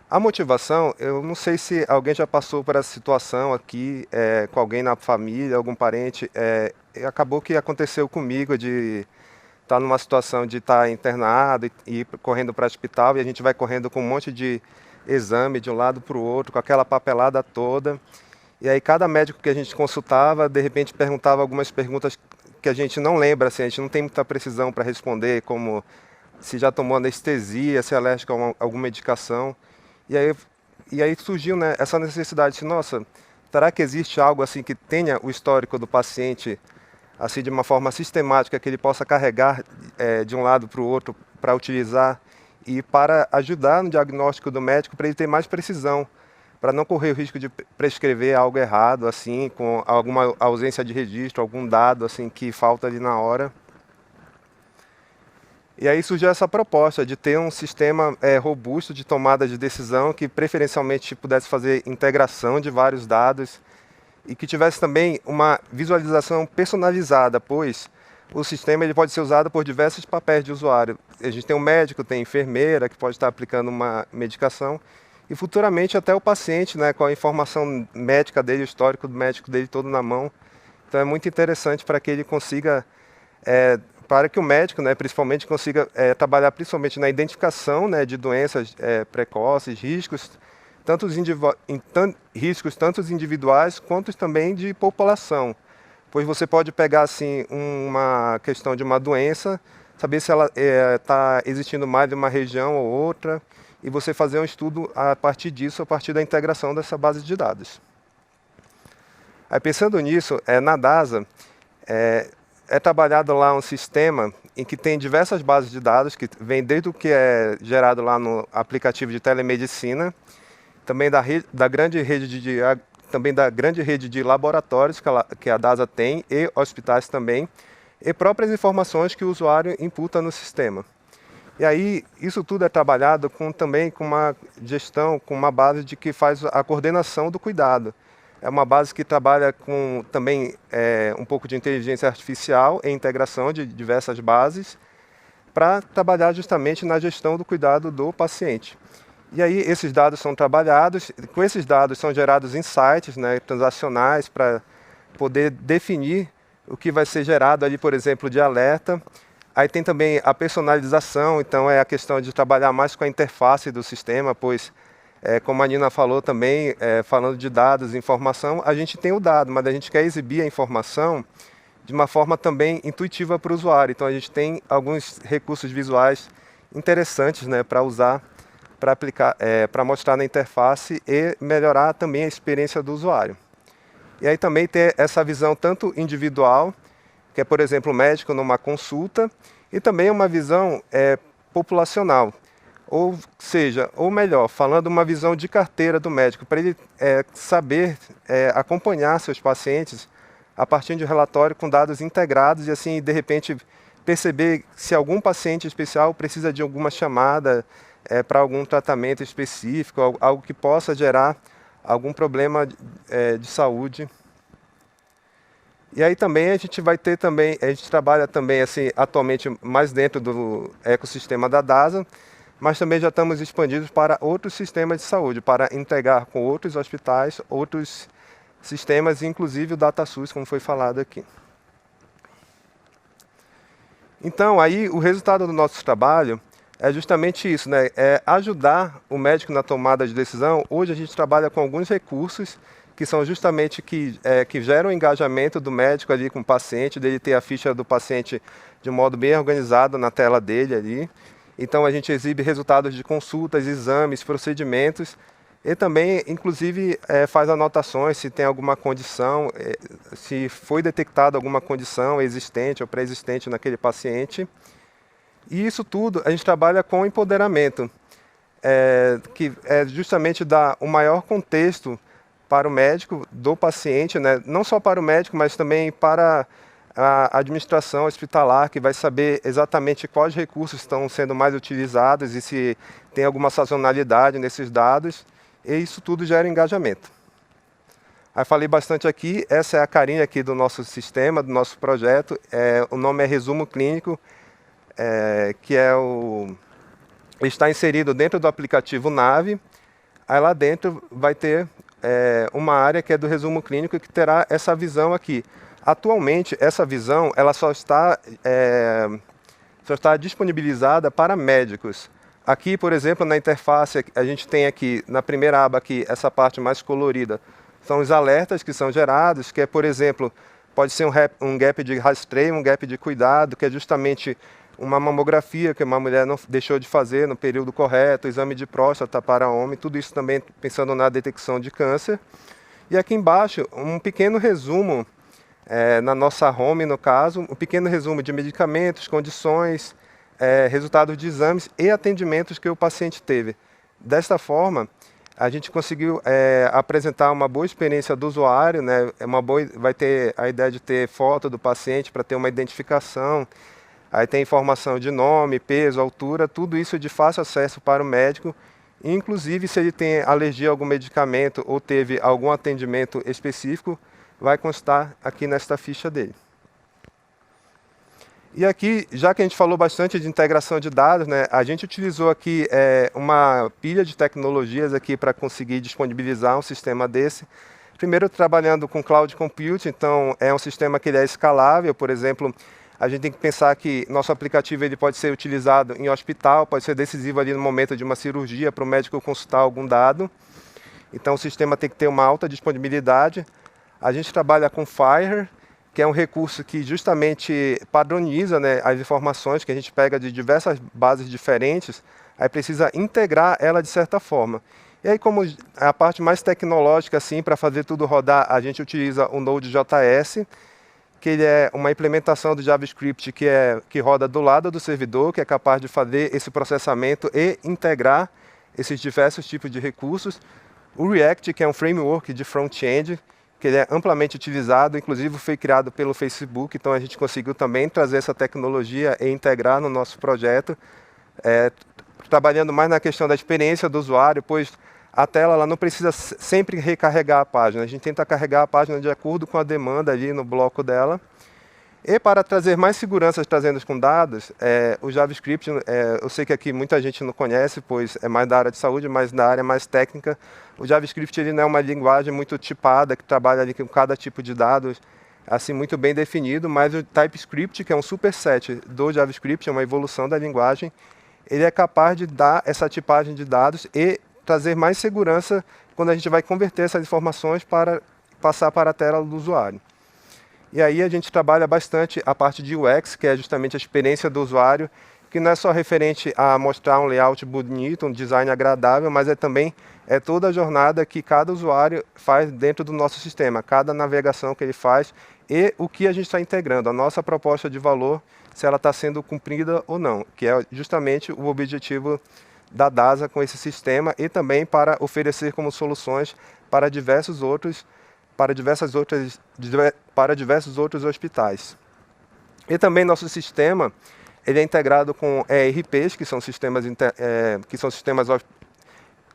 S7: A motivação, eu não sei se alguém já passou por essa situação aqui, com alguém na família, algum parente, acabou que aconteceu comigo de estar numa situação de estar internado e ir correndo para o hospital, e a gente vai correndo com um monte de exame de um lado para o outro, com aquela papelada toda. E aí cada médico que a gente consultava, de repente perguntava algumas perguntas que a gente não lembra, assim, a gente não tem muita precisão para responder, como se já tomou anestesia, se é alérgico a alguma medicação. E aí surgiu, essa necessidade de, nossa, será que existe algo assim que tenha o histórico do paciente assim de uma forma sistemática, que ele possa carregar de um lado para o outro para utilizar e para ajudar no diagnóstico do médico, para ele ter mais precisão, para não correr o risco de prescrever algo errado, assim, com alguma ausência de registro, algum dado assim que falta ali na hora. E aí surgiu essa proposta de ter um sistema robusto de tomada de decisão que preferencialmente pudesse fazer integração de vários dados e que tivesse também uma visualização personalizada, pois o sistema ele pode ser usado por diversos papéis de usuário. A gente tem um médico, tem enfermeira que pode estar aplicando uma medicação, e futuramente até o paciente, com a informação médica dele, o histórico do médico dele todo na mão. Então é muito interessante para que ele consiga, para que o médico, principalmente, consiga trabalhar principalmente na identificação de doenças precoces, riscos, tanto individuais quanto também de população. Pois você pode pegar assim uma questão de uma doença, saber se ela está existindo mais de uma região ou outra, e você fazer um estudo a partir disso, a partir da integração dessa base de dados. Aí, pensando nisso, na DASA, é trabalhado lá um sistema em que tem diversas bases de dados, que vem desde o que é gerado lá no aplicativo de telemedicina, também da grande rede de laboratórios que a DASA tem, e hospitais também, e próprias informações que o usuário imputa no sistema. E aí, isso tudo é trabalhado também com uma gestão, com uma base de que faz a coordenação do cuidado. É uma base que trabalha com também um pouco de inteligência artificial e integração de diversas bases para trabalhar justamente na gestão do cuidado do paciente. E aí esses dados são trabalhados, com esses dados são gerados insights, né, transacionais, para poder definir o que vai ser gerado ali, por exemplo, de alerta. Aí tem também a personalização, então é a questão de trabalhar mais com a interface do sistema, pois, como a Nina falou também, falando de dados e informação, a gente tem o dado, mas a gente quer exibir a informação de uma forma também intuitiva para o usuário. Então a gente tem alguns recursos visuais interessantes, né, para usar, para aplicar, para mostrar na interface e melhorar também a experiência do usuário. E aí também ter essa visão tanto individual, que é, por exemplo, o médico numa consulta, e também uma visão populacional. Ou seja, ou melhor, falando uma visão de carteira do médico, para ele saber acompanhar seus pacientes a partir de um relatório com dados integrados e assim, de repente, perceber se algum paciente especial precisa de alguma chamada para algum tratamento específico, algo que possa gerar algum problema de saúde. E aí também a gente trabalha também assim, atualmente mais dentro do ecossistema da DASA, mas também já estamos expandidos para outros sistemas de saúde, para integrar com outros hospitais, outros sistemas, inclusive o DataSUS, como foi falado aqui. Então, aí o resultado do nosso trabalho é justamente isso, né? É ajudar o médico na tomada de decisão. Hoje a gente trabalha com alguns recursos que são justamente que geram o engajamento do médico ali com o paciente, dele ter a ficha do paciente de um modo bem organizado na tela dele ali. Então a gente exibe resultados de consultas, exames, procedimentos e também, inclusive, faz anotações se tem alguma condição, se foi detectada alguma condição existente ou pré-existente naquele paciente. E isso tudo a gente trabalha com empoderamento, que é justamente dar o maior contexto para o médico do paciente, né? Não só para o médico, mas também para a administração hospitalar, que vai saber exatamente quais recursos estão sendo mais utilizados e se tem alguma sazonalidade nesses dados, e isso tudo gera engajamento. Aí falei bastante aqui, essa é a carinha aqui do nosso sistema, do nosso projeto, o nome é Resumo Clínico, que está inserido dentro do aplicativo Nave. Aí lá dentro vai ter uma área que é do resumo clínico que terá essa visão aqui. Atualmente, essa visão ela só está disponibilizada para médicos. Aqui, por exemplo, na interface, a gente tem aqui, na primeira aba aqui, essa parte mais colorida, são os alertas que são gerados, que é, por exemplo, pode ser um gap de rastreio, um gap de cuidado, que é justamente uma mamografia que uma mulher não deixou de fazer no período correto, exame de próstata para homem, tudo isso também pensando na detecção de câncer. E aqui embaixo, um pequeno resumo, na nossa home, no caso, um pequeno resumo de medicamentos, condições, resultados de exames e atendimentos que o paciente teve. Desta forma, a gente conseguiu apresentar uma boa experiência do usuário, né? Vai ter a ideia de ter foto do paciente para ter uma identificação. Aí tem informação de nome, peso, altura, tudo isso de fácil acesso para o médico. Inclusive, se ele tem alergia a algum medicamento ou teve algum atendimento específico, vai constar aqui nesta ficha dele. E aqui, já que a gente falou bastante de integração de dados, né, a gente utilizou aqui uma pilha de tecnologias aqui para conseguir disponibilizar um sistema desse. Primeiro, trabalhando com Cloud Computing, então é um sistema que ele é escalável, por exemplo, a gente tem que pensar que nosso aplicativo ele pode ser utilizado em hospital, pode ser decisivo ali no momento de uma cirurgia para o médico consultar algum dado. Então o sistema tem que ter uma alta disponibilidade. A gente trabalha com Fire, que é um recurso que justamente padroniza, né, as informações que a gente pega de diversas bases diferentes, aí precisa integrar ela de certa forma. E aí, como a parte mais tecnológica, assim, para fazer tudo rodar, a gente utiliza o Node.js, que ele é uma implementação do JavaScript que roda do lado do servidor, que é capaz de fazer esse processamento e integrar esses diversos tipos de recursos. O React, que é um framework de front-end, que ele é amplamente utilizado, inclusive foi criado pelo Facebook, então a gente conseguiu também trazer essa tecnologia e integrar no nosso projeto, trabalhando mais na questão da experiência do usuário, pois a tela ela não precisa sempre recarregar a página, a gente tenta carregar a página de acordo com a demanda ali no bloco dela. E para trazer mais segurança trazendo com dados, o JavaScript, eu sei que aqui muita gente não conhece, pois é mais da área de saúde, mas na área mais técnica, o JavaScript ele não é uma linguagem muito tipada, que trabalha ali com cada tipo de dados, assim, muito bem definido, mas o TypeScript, que é um superset do JavaScript, é uma evolução da linguagem, ele é capaz de dar essa tipagem de dados e trazer mais segurança quando a gente vai converter essas informações para passar para a tela do usuário. E aí a gente trabalha bastante a parte de UX, que é justamente a experiência do usuário, que não é só referente a mostrar um layout bonito, um design agradável, mas também toda a jornada que cada usuário faz dentro do nosso sistema, cada navegação que ele faz e o que a gente está integrando, a nossa proposta de valor, se ela está sendo cumprida ou não, que é justamente o objetivo da DASA com esse sistema e também para oferecer como soluções para diversos outros hospitais. E também nosso sistema ele é integrado com ERPs, que são sistemas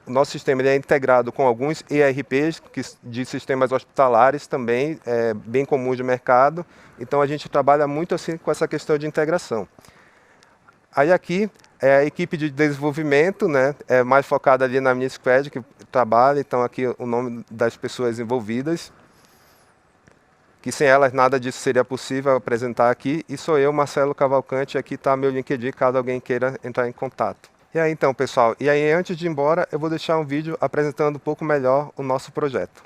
S7: nosso sistema ele é integrado com alguns ERPs de sistemas hospitalares também, bem comuns de mercado. Então a gente trabalha muito assim com essa questão de integração. Aí aqui é a equipe de desenvolvimento, né, é mais focada ali na minha squad que trabalha, então aqui o nome das pessoas envolvidas, que sem elas nada disso seria possível apresentar aqui, e sou eu, Marcelo Cavalcante, aqui está meu LinkedIn, caso alguém queira entrar em contato. E aí então, pessoal, e aí antes de ir embora, eu vou deixar um vídeo apresentando um pouco melhor o nosso projeto.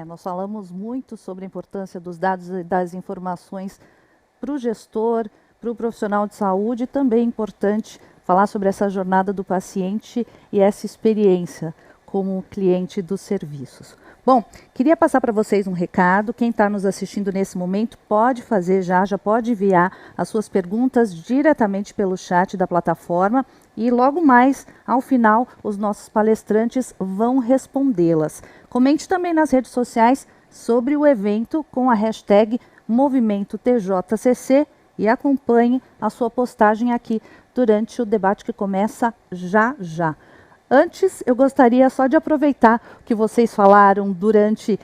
S1: Nós falamos muito sobre a importância dos dados e das informações para o gestor, para o profissional de saúde, e também é importante falar sobre essa jornada do paciente e essa experiência como cliente dos serviços. Bom, queria passar para vocês um recado. Quem está nos assistindo nesse momento pode fazer já pode enviar as suas perguntas diretamente pelo chat da plataforma e logo mais, ao final, os nossos palestrantes vão respondê-las. Comente também nas redes sociais sobre o evento com a hashtag Movimento TJCC, e acompanhe a sua postagem aqui durante o debate que começa já já. Antes, eu gostaria só de aproveitar o que vocês falaram durante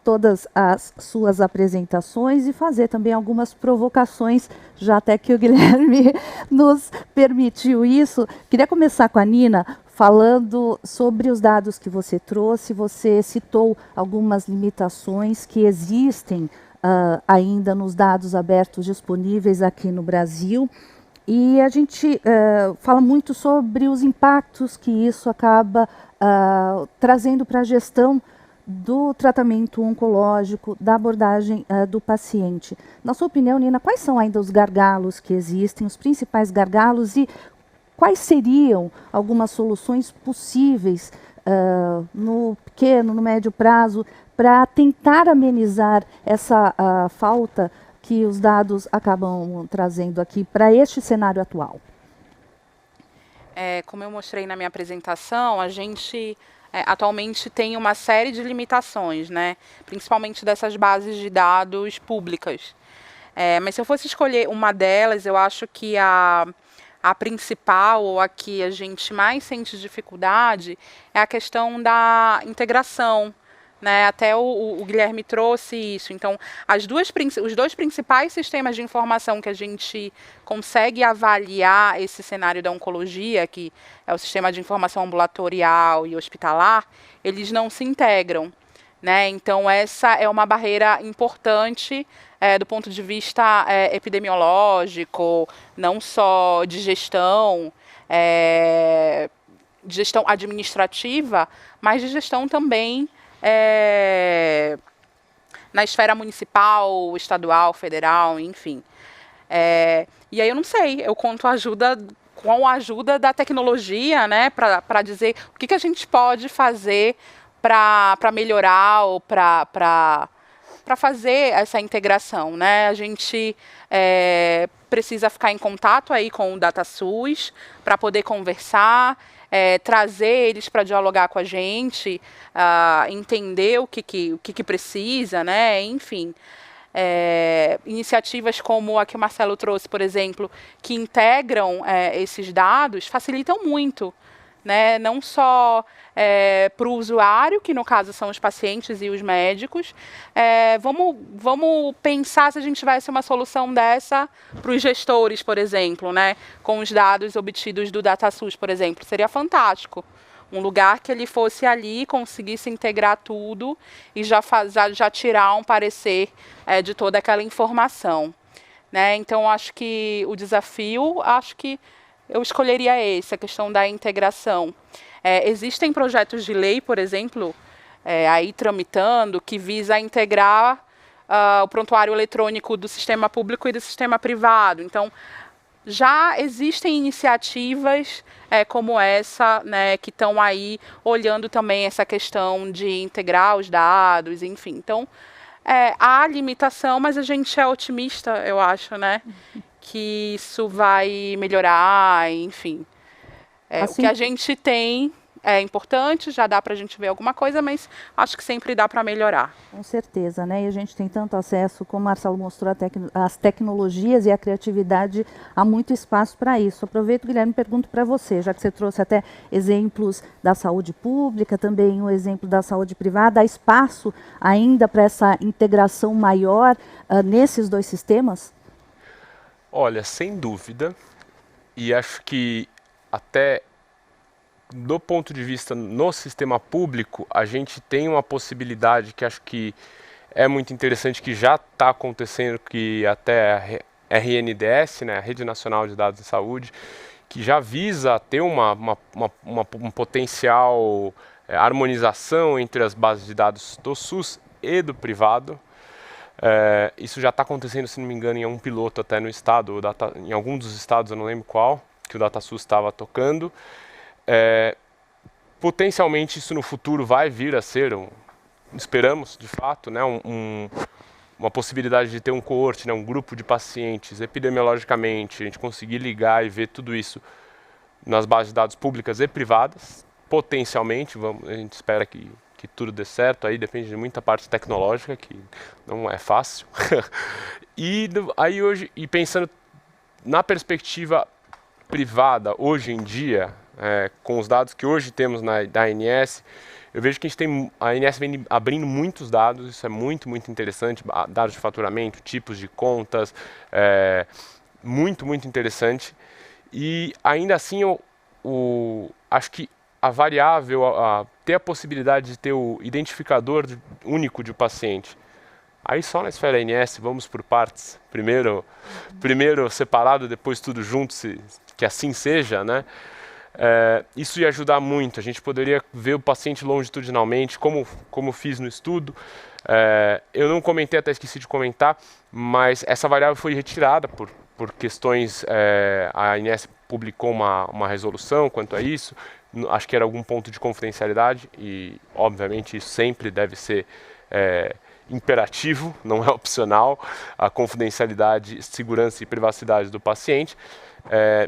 S1: todas as suas apresentações e fazer também algumas provocações, já até que o Guilherme nos permitiu isso. Queria começar com a Nina, falando sobre os dados que você trouxe. Você citou algumas limitações que existem ainda nos dados abertos disponíveis aqui no Brasil. E a gente fala muito sobre os impactos que isso acaba trazendo para a gestão do tratamento oncológico, da abordagem do paciente. Na sua opinião, Nina, quais são ainda os gargalos que existem, os principais gargalos, e quais seriam algumas soluções possíveis no pequeno, no médio prazo, para tentar amenizar essa falta que os dados acabam trazendo aqui para este cenário atual?
S2: Como eu mostrei na minha apresentação, a gente atualmente tem uma série de limitações, né? Principalmente dessas bases de dados públicas. Mas se eu fosse escolher uma delas, eu acho que a principal, ou a que a gente mais sente dificuldade, é a questão da integração. Né, até o Guilherme trouxe isso. Então, os dois principais sistemas de informação que a gente consegue avaliar esse cenário da oncologia, que é o sistema de informação ambulatorial e hospitalar, eles não se integram. Né? Então, essa é uma barreira importante do ponto de vista epidemiológico, não só de gestão administrativa, mas de gestão também na esfera municipal, estadual, federal, enfim. E aí eu não sei, eu conto com a ajuda da tecnologia, né, para dizer o que a gente pode fazer para melhorar ou para fazer essa integração, né? A gente precisa ficar em contato aí com o DataSUS para poder conversar, trazer eles para dialogar com a gente, entender o que precisa, né? Enfim, iniciativas como a que o Marcelo trouxe, por exemplo, que integram esses dados, facilitam muito, né? Não só para o usuário, que no caso são os pacientes e os médicos. Vamos pensar se a gente tivesse uma solução dessa para os gestores, por exemplo, né? Com os dados obtidos do DataSUS, por exemplo. Seria fantástico. Um lugar que ele fosse ali, conseguisse integrar tudo e já tirar um parecer de toda aquela informação. Né? Então, acho que o desafio, eu escolheria esse, a questão da integração. Existem projetos de lei, por exemplo, aí tramitando, que visa integrar o prontuário eletrônico do sistema público e do sistema privado. Então, já existem iniciativas como essa, né, que estão aí olhando também essa questão de integrar os dados, enfim. Então, há limitação, mas a gente é otimista, eu acho, né, que isso vai melhorar, enfim. Assim, o que a gente tem é importante, já dá para a gente ver alguma coisa, mas acho que sempre dá para melhorar.
S1: Com certeza, né? E a gente tem tanto acesso, como o Marcelo mostrou, às tecnologias e à criatividade, há muito espaço para isso. Aproveito, Guilherme, e pergunto para você, já que você trouxe até exemplos da saúde pública, também um exemplo da saúde privada, há espaço ainda para essa integração maior nesses dois sistemas?
S6: Olha, sem dúvida, e acho que até do ponto de vista no sistema público, a gente tem uma possibilidade que acho que é muito interessante, que já está acontecendo, que até a RNDS, né, a Rede Nacional de Dados de Saúde, que já visa ter um potencial harmonização entre as bases de dados do SUS e do privado. Isso já está acontecendo, se não me engano, em um piloto até no estado, em algum dos estados, eu não lembro qual, que o DataSUS estava tocando. Potencialmente isso no futuro vai vir a ser, esperamos de fato, né, uma possibilidade de ter um coorte, né, um grupo de pacientes epidemiologicamente, a gente conseguir ligar e ver tudo isso nas bases de dados públicas e privadas, potencialmente, a gente espera que que tudo dê certo, aí depende de muita parte tecnológica, que não é fácil. Aí hoje, e pensando na perspectiva privada, hoje em dia, com os dados que hoje temos da ANS, eu vejo que a ANS vem abrindo muitos dados, isso é muito, muito interessante, dados de faturamento, tipos de contas, muito, muito interessante. E ainda assim, acho que a variável, ter a possibilidade de ter o identificador único de paciente, aí só na esfera ANS, vamos por partes, primeiro separado, depois tudo junto, que assim seja, né? Isso ia ajudar muito, a gente poderia ver o paciente longitudinalmente, como fiz no estudo. Eu não comentei, até esqueci de comentar, mas essa variável foi retirada por questões, a ANS publicou uma resolução quanto a isso, acho que era algum ponto de confidencialidade e, obviamente, isso sempre deve ser imperativo, não é opcional, a confidencialidade, segurança e privacidade do paciente,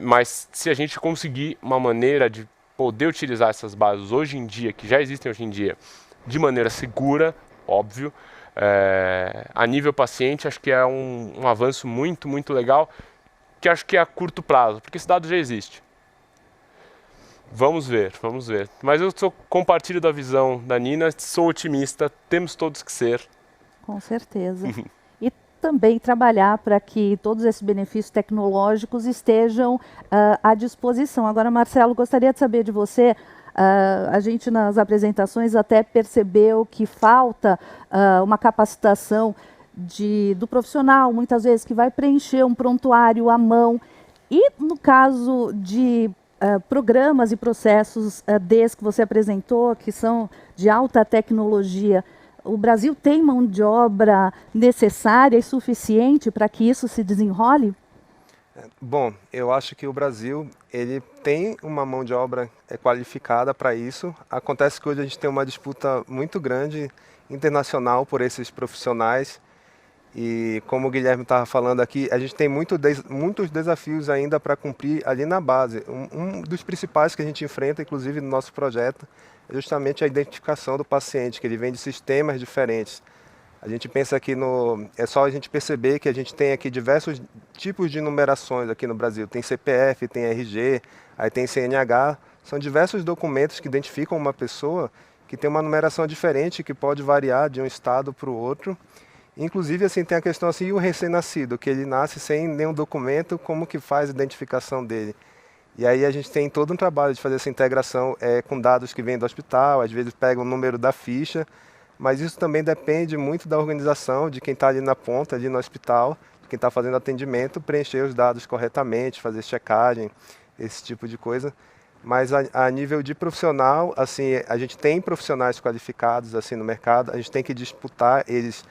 S6: mas se a gente conseguir uma maneira de poder utilizar essas bases hoje em dia, que já existem hoje em dia, de maneira segura, óbvio, a nível paciente, acho que é um avanço muito, muito legal, que acho que é a curto prazo, porque esse dado já existe. Vamos ver. Mas eu compartilho da visão da Nina, sou otimista, temos todos que ser.
S1: Com certeza. E também trabalhar para que todos esses benefícios tecnológicos estejam à disposição. Agora, Marcelo, gostaria de saber de você, a gente nas apresentações até percebeu que falta uma capacitação do profissional, muitas vezes, que vai preencher um prontuário à mão. E no caso de programas e processos desses que você apresentou, que são de alta tecnologia, o Brasil tem mão de obra necessária e suficiente para que isso se desenrole?
S7: Bom, eu acho que o Brasil ele tem uma mão de obra qualificada para isso. Acontece que hoje a gente tem uma disputa muito grande internacional por esses profissionais. E como o Guilherme estava falando aqui, a gente tem muitos desafios ainda para cumprir ali na base. Um dos principais que a gente enfrenta, inclusive no nosso projeto, é justamente a identificação do paciente, que ele vem de sistemas diferentes. A gente pensa que é só a gente perceber que a gente tem aqui diversos tipos de numerações aqui no Brasil. Tem CPF, tem RG, aí tem CNH. São diversos documentos que identificam uma pessoa que tem uma numeração diferente, que pode variar de um estado para o outro. Inclusive, assim, tem a questão assim, e o recém-nascido, que ele nasce sem nenhum documento, como que faz a identificação dele? E aí a gente tem todo um trabalho de fazer essa integração com dados que vêm do hospital, às vezes pega o número da ficha, mas isso também depende muito da organização, de quem está ali na ponta, ali no hospital, de quem está fazendo atendimento, preencher os dados corretamente, fazer checagem, esse tipo de coisa. Mas a nível de profissional, assim, a gente tem profissionais qualificados assim no mercado, a gente tem que disputar eles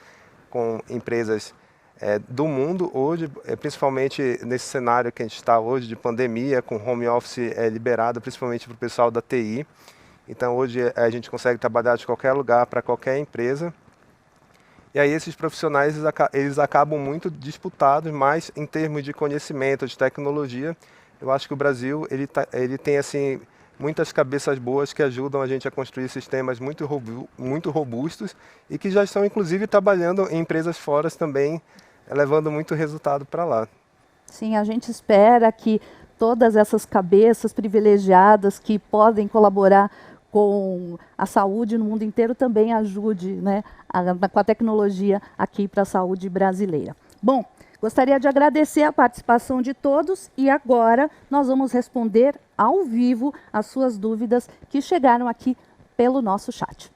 S7: com empresas do mundo hoje, principalmente nesse cenário que a gente está hoje de pandemia, com home office liberado, principalmente para o pessoal da TI. Então hoje a gente consegue trabalhar de qualquer lugar para qualquer empresa. E aí esses profissionais eles acabam muito disputados, mas em termos de conhecimento, de tecnologia, eu acho que o Brasil ele tem assim muitas cabeças boas que ajudam a gente a construir sistemas muito robustos e que já estão, inclusive, trabalhando em empresas fora também, levando muito resultado para lá.
S1: Sim, a gente espera que todas essas cabeças privilegiadas que podem colaborar com a saúde no mundo inteiro também ajude, né, com a tecnologia aqui para a saúde brasileira. Bom, gostaria de agradecer a participação de todos e agora nós vamos responder ao vivo as suas dúvidas que chegaram aqui pelo nosso chat.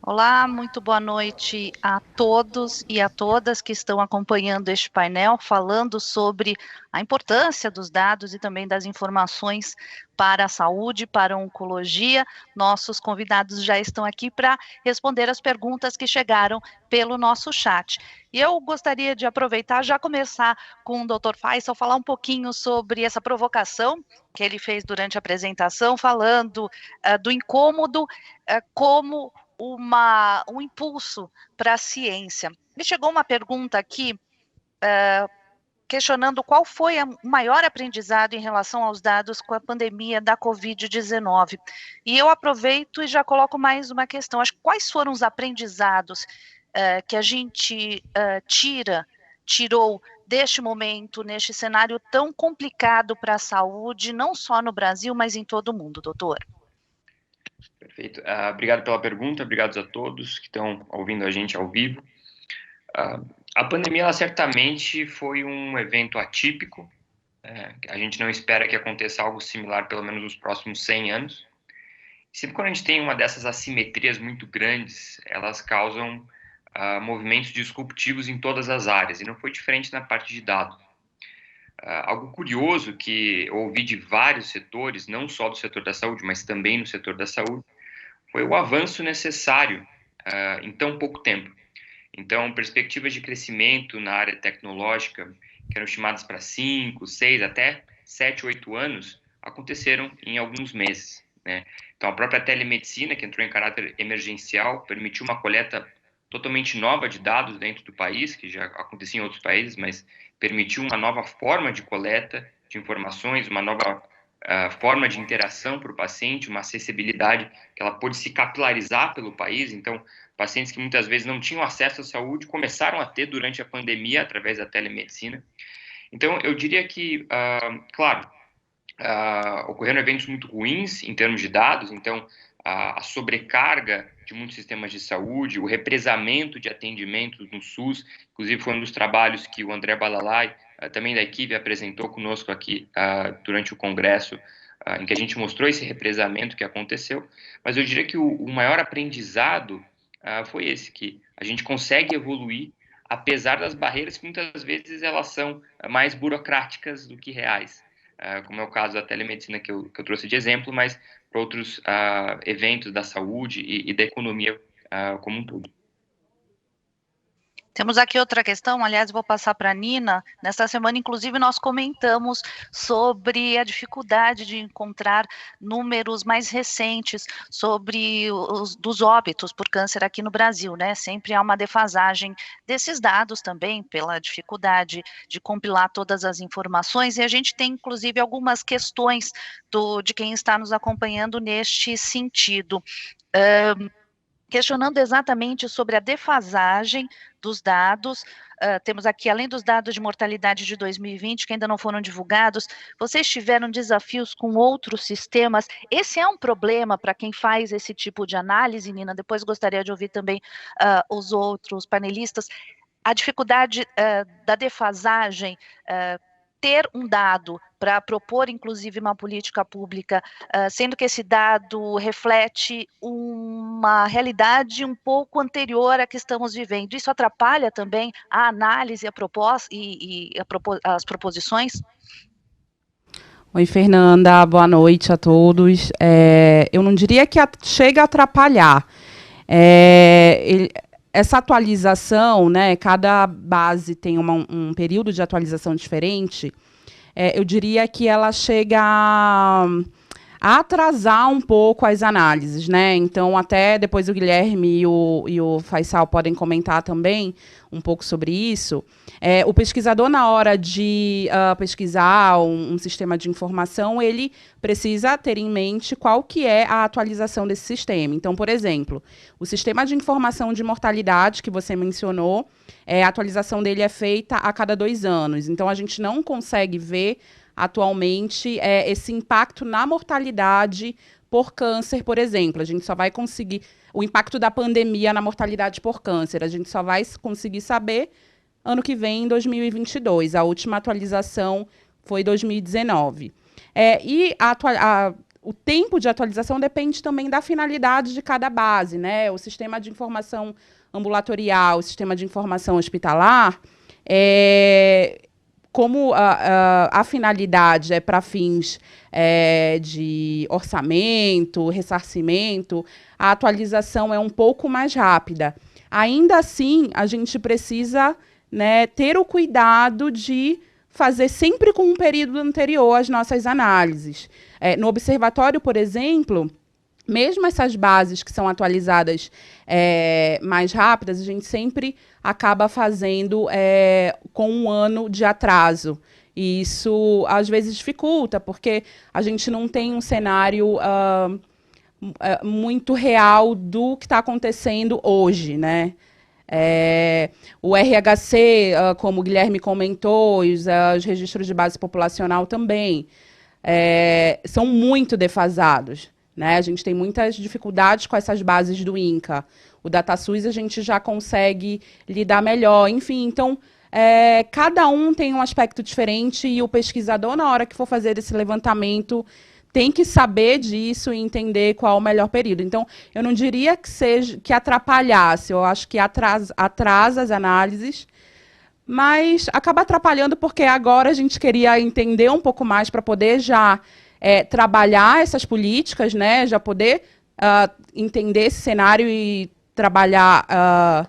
S8: Olá, muito boa noite a todos e a todas que estão acompanhando este painel, falando sobre a importância dos dados e também das informações para a saúde, para a oncologia. Nossos convidados já estão aqui para responder as perguntas que chegaram pelo nosso chat. E eu gostaria de aproveitar, já começar com o Dr. Faisal, falar um pouquinho sobre essa provocação que ele fez durante a apresentação, falando do incômodo como um impulso para a ciência. Me chegou uma pergunta aqui questionando qual foi o maior aprendizado em relação aos dados com a pandemia da Covid-19. E eu aproveito e já coloco mais uma questão. Quais foram os aprendizados que a gente tirou deste momento, neste cenário tão complicado para a saúde, não só no Brasil, mas em todo o mundo, doutor?
S5: Perfeito. Obrigado pela pergunta, obrigado a todos que estão ouvindo a gente ao vivo. A pandemia, ela certamente foi um evento atípico. A gente não espera que aconteça algo similar, pelo menos nos próximos 100 anos. Sempre quando a gente tem uma dessas assimetrias muito grandes, elas causam movimentos disruptivos em todas as áreas, e não foi diferente na parte de dados. Algo curioso que eu ouvi de vários setores, não só do setor da saúde, mas também no setor da saúde, foi o avanço necessário em tão pouco tempo. Então, perspectivas de crescimento na área tecnológica, que eram estimadas para 5, 6, até 7, 8 anos, aconteceram em alguns meses, né? Então, a própria telemedicina, que entrou em caráter emergencial, permitiu uma coleta totalmente nova de dados dentro do país, que já acontecia em outros países, mas permitiu uma nova forma de coleta de informações, uma nova forma de interação para o paciente, uma acessibilidade que ela pôde se capilarizar pelo país. Então, pacientes que muitas vezes não tinham acesso à saúde começaram a ter durante a pandemia através da telemedicina. Então, eu diria que, claro, ocorreram eventos muito ruins em termos de dados. Então, a sobrecarga de muitos sistemas de saúde, o represamento de atendimentos no SUS, inclusive foi um dos trabalhos que o André Balalai, também da equipe, apresentou conosco aqui durante o congresso, em que a gente mostrou esse represamento que aconteceu. Mas eu diria que o maior aprendizado foi esse, que a gente consegue evoluir apesar das barreiras que muitas vezes elas são mais burocráticas do que reais, como é o caso da telemedicina que eu trouxe de exemplo, mas para outros eventos da saúde e da economia como um todo.
S8: Temos aqui outra questão, aliás, vou passar para a Nina. Nesta semana, inclusive, nós comentamos sobre a dificuldade de encontrar números mais recentes sobre dos óbitos por câncer aqui no Brasil, né? Sempre há uma defasagem desses dados também, pela dificuldade de compilar todas as informações, e a gente tem, inclusive, algumas questões de quem está nos acompanhando neste sentido. Questionando exatamente sobre a defasagem dos dados. Temos aqui, além dos dados de mortalidade de 2020, que ainda não foram divulgados, vocês tiveram desafios com outros sistemas? Esse é um problema para quem faz esse tipo de análise, Nina? Depois gostaria de ouvir também os outros panelistas. A dificuldade da defasagem, ter um dado para propor, inclusive, uma política pública, sendo que esse dado reflete uma realidade um pouco anterior à que estamos vivendo. Isso atrapalha também a análise, a proposta as proposições?
S2: Oi, Fernanda, boa noite a todos. Eu não diria que chega a atrapalhar. Essa atualização, né, cada base tem um período de atualização diferente, eu diria que ela chega a atrasar um pouco as análises, né? Então, até depois o Guilherme e o Faisal podem comentar também um pouco sobre isso. O pesquisador, na hora de pesquisar um sistema de informação, ele precisa ter em mente qual que é a atualização desse sistema. Então, por exemplo, o sistema de informação de mortalidade que você mencionou, a atualização dele é feita a cada 2 anos. Então, a gente não consegue ver atualmente esse impacto na mortalidade por câncer, por exemplo. A gente só vai conseguir o impacto da pandemia na mortalidade por câncer. A gente só vai conseguir saber ano que vem, em 2022. A última atualização foi 2019. O tempo de atualização depende também da finalidade de cada base, né? O sistema de informação ambulatorial, o sistema de informação hospitalar, como a finalidade é para fins de orçamento, ressarcimento, a atualização é um pouco mais rápida. Ainda assim, a gente precisa, né, ter o cuidado de fazer sempre com um período anterior às nossas análises. No observatório, por exemplo, mesmo essas bases que são atualizadas mais rápidas, a gente sempre acaba fazendo com 1 ano de atraso. E isso, às vezes, dificulta, porque a gente não tem um cenário muito real do que está acontecendo hoje, né? O RHC, como o Guilherme comentou, e os registros de base populacional também, são muito defasados, né? A gente tem muitas dificuldades com essas bases do INCA. O DataSUS a gente já consegue lidar melhor. Enfim, então, cada um tem um aspecto diferente e o pesquisador, na hora que for fazer esse levantamento, tem que saber disso e entender qual o melhor período. Então, eu não diria que atrapalhasse, eu acho que atrasa as análises, mas acaba atrapalhando porque agora a gente queria entender um pouco mais para poder já trabalhar essas políticas, né? Já poder entender esse cenário e trabalhar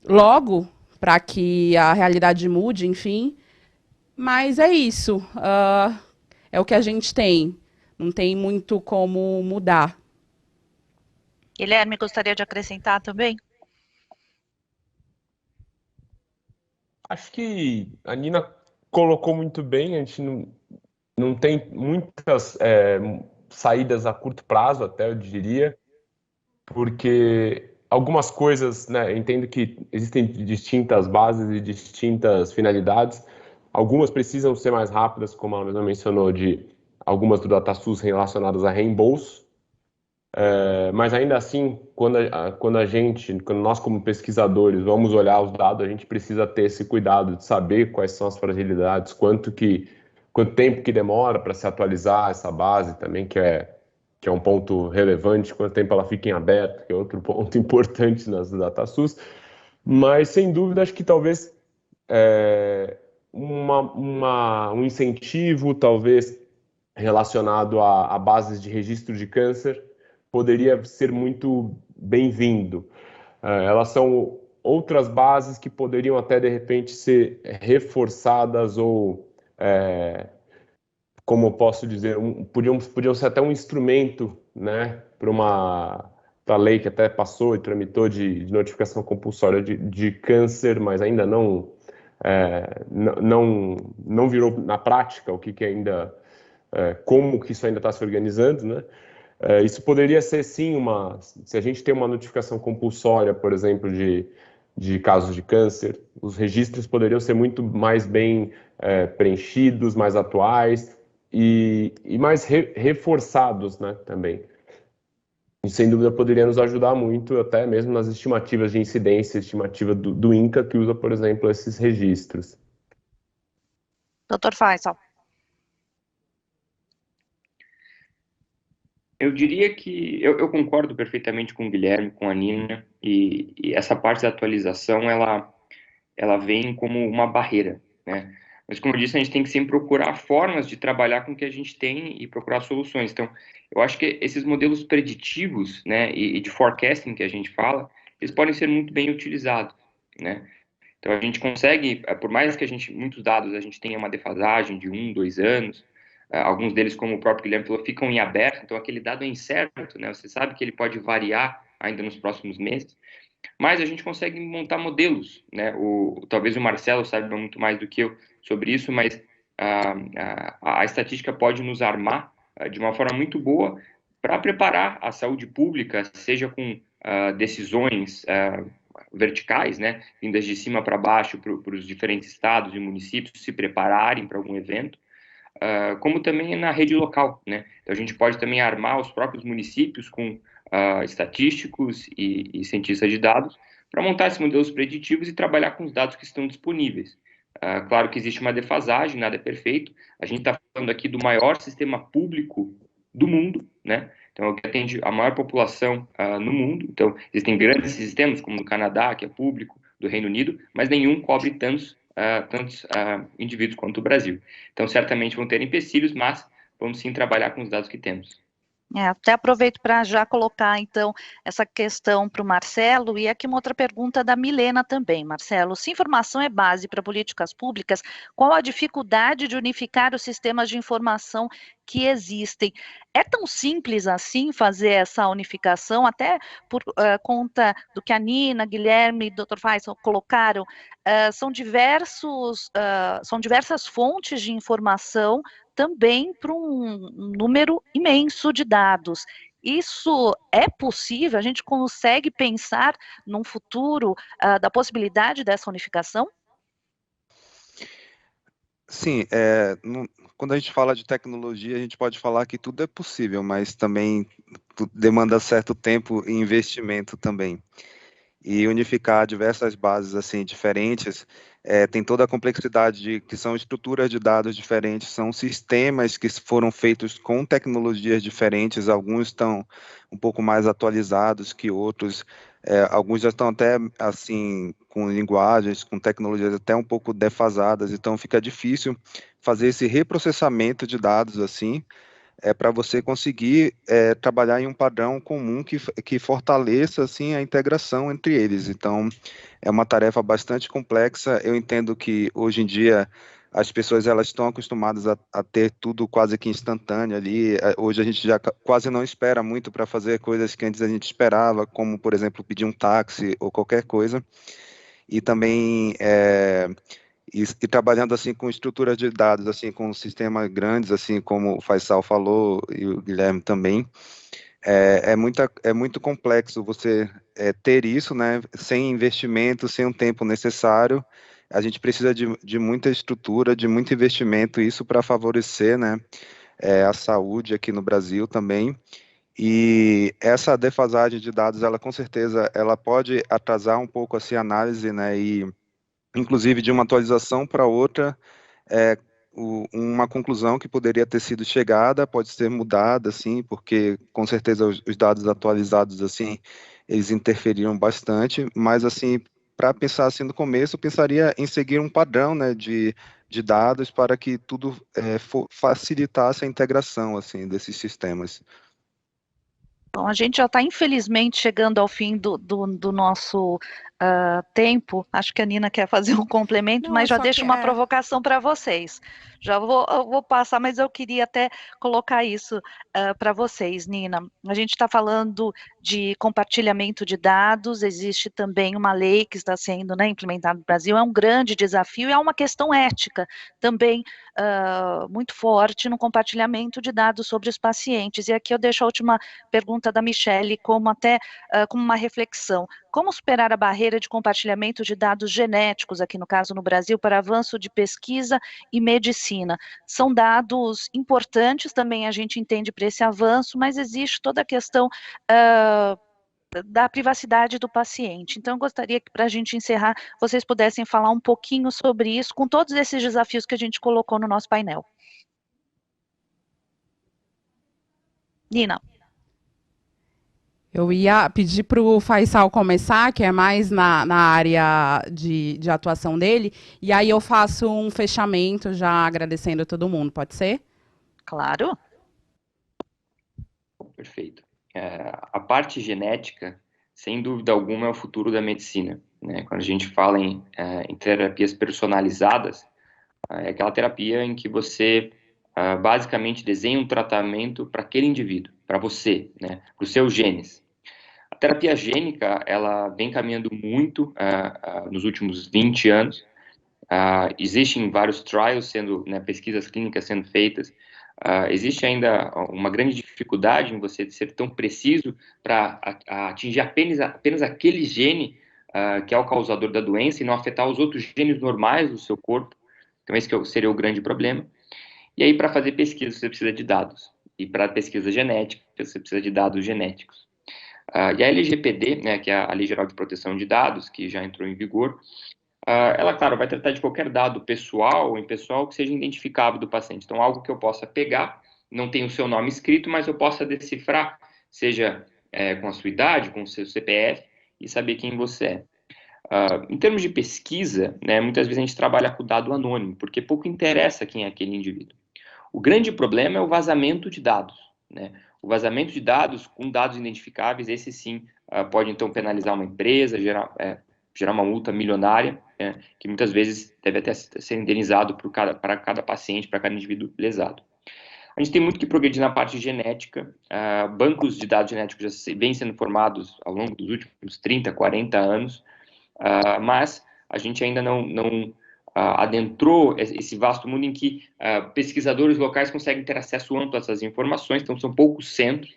S2: logo para que a realidade mude, enfim. Mas é isso. É o que a gente tem. Não tem muito como mudar.
S8: Guilherme, gostaria de acrescentar também?
S6: Acho que a Nina colocou muito bem, a gente não tem muitas saídas a curto prazo, até eu diria, porque algumas coisas, né, entendo que existem distintas bases e distintas finalidades. Algumas precisam ser mais rápidas, como a Ana mencionou, de algumas do DataSUS relacionadas a reembolso, mas ainda assim, quando nós como pesquisadores vamos olhar os dados, a gente precisa ter esse cuidado de saber quais são as fragilidades, quanto tempo que demora para se atualizar essa base também, que é um ponto relevante, quanto tempo ela fica em aberto, que é outro ponto importante nas DataSUS. Mas, sem dúvida, acho que talvez um incentivo, talvez relacionado a bases de registro de câncer, poderia ser muito bem-vindo. Elas são outras bases que poderiam até, de repente, ser reforçadas ou, como eu posso dizer, podiam ser até um instrumento, né, para a lei que até passou e tramitou de notificação compulsória de câncer, mas ainda não virou na prática o que ainda, como que isso ainda está se organizando, né? Isso poderia ser, sim, se a gente tem uma notificação compulsória, por exemplo, de casos de câncer, os registros poderiam ser muito mais bem preenchidos, mais atuais e mais reforçados, né, também. E, sem dúvida, poderia nos ajudar muito, até mesmo nas estimativas de incidência, estimativa do INCA, que usa, por exemplo, esses registros.
S8: Dr. Faisal.
S5: Eu diria que eu concordo perfeitamente com o Guilherme, com a Nina, e essa parte da atualização, ela vem como uma barreira, né? Mas, como eu disse, a gente tem que sempre procurar formas de trabalhar com o que a gente tem e procurar soluções. Então, eu acho que esses modelos preditivos, né, e de forecasting que a gente fala, eles podem ser muito bem utilizados, né? Então, a gente consegue, por mais que muitos dados a gente tenha uma defasagem de 1, 2 anos, alguns deles, como o próprio Guilherme falou, ficam em aberto, então aquele dado é incerto, né? Você sabe que ele pode variar ainda nos próximos meses, mas a gente consegue montar modelos, né? Talvez o Marcelo saiba muito mais do que eu sobre isso, mas a estatística pode nos armar de uma forma muito boa para preparar a saúde pública, seja com decisões verticais, né, vindas de cima para baixo para os diferentes estados e municípios se prepararem para algum evento, como também na rede local, né? Então a gente pode também armar os próprios municípios com estatísticos e cientistas de dados para montar esses modelos preditivos e trabalhar com os dados que estão disponíveis. Claro que existe uma defasagem, nada é perfeito. A gente está falando aqui do maior sistema público do mundo, né? Então, é o que atende a maior população no mundo. Então, existem grandes sistemas, como no Canadá, que é público, do Reino Unido, mas nenhum cobre tantos indivíduos quanto o Brasil. Então, certamente vão ter empecilhos, mas vamos sim trabalhar com os dados que temos.
S8: Até aproveito para já colocar, então, essa questão para o Marcelo, e aqui uma outra pergunta da Milena também. Marcelo, se informação é base para políticas públicas, qual a dificuldade de unificar os sistemas de informação que existem? É tão simples assim fazer essa unificação, até por conta do que a Nina, Guilherme e Dr. Faisal colocaram, são diversas fontes de informação também para um número imenso de dados. Isso é possível? A gente consegue pensar num futuro da possibilidade dessa unificação?
S7: Sim, quando a gente fala de tecnologia, a gente pode falar que tudo é possível, mas também demanda certo tempo e investimento também. E unificar diversas bases assim diferentes tem toda a complexidade que são estruturas de dados diferentes, são sistemas que foram feitos com tecnologias diferentes, alguns estão um pouco mais atualizados que outros, alguns já estão até assim com linguagens, com tecnologias até um pouco defasadas, então fica difícil fazer esse reprocessamento de dados assim, para você conseguir trabalhar em um padrão comum que fortaleça assim a integração entre eles. Então, é uma tarefa bastante complexa. Eu entendo que hoje em dia as pessoas elas estão acostumadas a ter tudo quase que instantâneo ali. Hoje a gente já quase não espera muito para fazer coisas que antes a gente esperava, como por exemplo pedir um táxi ou qualquer coisa. E também e trabalhando assim com estruturas de dados, assim com sistemas grandes, assim como o Faisal falou e o Guilherme também, é muito complexo você ter isso, né, sem investimento, sem o tempo necessário. A gente precisa de muita estrutura, de muito investimento, isso para favorecer, né, a saúde aqui no Brasil também. E essa defasagem de dados, ela com certeza, ela pode atrasar um pouco assim, a análise, né, e inclusive de uma atualização para outra, uma conclusão que poderia ter sido chegada pode ser mudada, assim, porque com certeza os dados atualizados, assim, eles interferiram bastante, mas, assim, para pensar assim no começo, eu pensaria em seguir um padrão, né, de dados para que tudo facilitasse a integração, assim, desses sistemas.
S8: Bom, a gente já está, infelizmente, chegando ao fim do nosso tempo. Acho que a Nina quer fazer um complemento, mas já deixo uma provocação para vocês. Eu vou passar, mas eu queria até colocar isso para vocês, Nina. A gente está falando de compartilhamento de dados, existe também uma lei que está sendo, né, implementada no Brasil, é um grande desafio e é uma questão ética também muito forte no compartilhamento de dados sobre os pacientes. E aqui eu deixo a última pergunta da Michele como uma reflexão. Como superar a barreira de compartilhamento de dados genéticos, aqui no caso no Brasil, para avanço de pesquisa e medicina? São dados importantes também, a gente entende, para esse avanço, mas existe toda a questão da privacidade do paciente. Então, eu gostaria que, para a gente encerrar, vocês pudessem falar um pouquinho sobre isso, com todos esses desafios que a gente colocou no nosso painel. Nina.
S2: Eu ia pedir para o Faisal começar, que é mais na área de atuação dele, e aí eu faço um fechamento já agradecendo a todo mundo, pode ser?
S8: Claro.
S5: Perfeito. A parte genética, sem dúvida alguma, é o futuro da medicina, né? Quando a gente fala em terapias personalizadas, é aquela terapia em que você basicamente desenha um tratamento para aquele indivíduo, para você, né? Para os seus genes. A terapia gênica, ela vem caminhando muito nos últimos 20 anos. Existem vários trials, né, pesquisas clínicas sendo feitas. Existe ainda uma grande dificuldade em você ser tão preciso para atingir apenas aquele gene que é o causador da doença e não afetar os outros genes normais do seu corpo. Então, esse que seria o grande problema. E aí, para fazer pesquisa, você precisa de dados. E para pesquisa genética, você precisa de dados genéticos. E a LGPD, né, que é a Lei Geral de Proteção de Dados, que já entrou em vigor, ela, claro, vai tratar de qualquer dado pessoal ou impessoal que seja identificável do paciente. Então, algo que eu possa pegar, não tem o seu nome escrito, mas eu possa decifrar, seja com a sua idade, com o seu CPF, e saber quem você é. Em termos de pesquisa, né, muitas vezes a gente trabalha com dado anônimo, porque pouco interessa quem é aquele indivíduo. O grande problema é o vazamento de dados, né? O vazamento de dados com dados identificáveis, esse sim pode então penalizar uma empresa, gerar uma multa milionária, que muitas vezes deve até ser indenizado para cada paciente, para cada indivíduo lesado. A gente tem muito que progredir na parte genética. Bancos de dados genéticos já vêm sendo formados ao longo dos últimos 30, 40 anos, mas a gente ainda não adentrou esse vasto mundo em que pesquisadores locais conseguem ter acesso amplo a essas informações, então são poucos centros.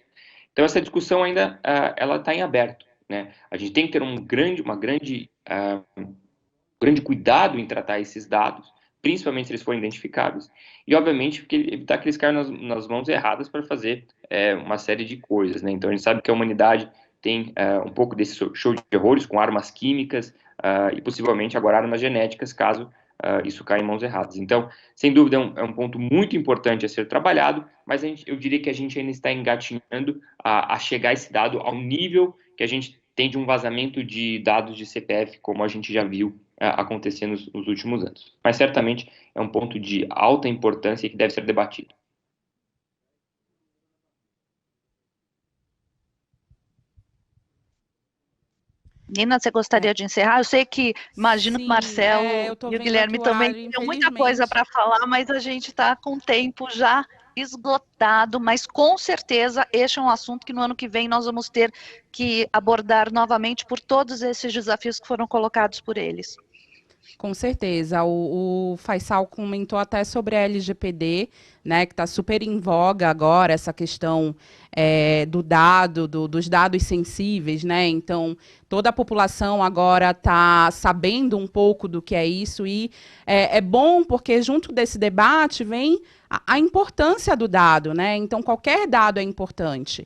S5: Então essa discussão ainda ela está em aberto, né? A gente tem que ter um grande cuidado em tratar esses dados, principalmente se eles forem identificáveis, e obviamente evitar que eles caiam nas mãos erradas para fazer uma série de coisas, né? Então a gente sabe que a humanidade tem um pouco desse show de horrores com armas químicas e possivelmente agora armas genéticas, caso isso caia em mãos erradas. Então, sem dúvida, é um ponto muito importante a ser trabalhado, mas eu diria que a gente ainda está engatinhando a chegar esse dado ao nível que a gente tem de um vazamento de dados de CPF, como a gente já viu acontecer nos últimos anos. Mas certamente é um ponto de alta importância que deve ser debatido.
S8: Nina, você gostaria de encerrar? Eu sei que, imagino que o Marcelo e o Guilherme também tinham muita coisa para falar, mas a gente está com o tempo já esgotado, mas com certeza este é um assunto que no ano que vem nós vamos ter que abordar novamente por todos esses desafios que foram colocados por eles.
S2: Com certeza. O Faisal comentou até sobre a LGPD, né, que está super em voga agora, essa questão dos dados sensíveis, né? Então, toda a população agora está sabendo um pouco do que é isso, e é bom porque junto desse debate vem a importância do dado, né? Então, qualquer dado é importante.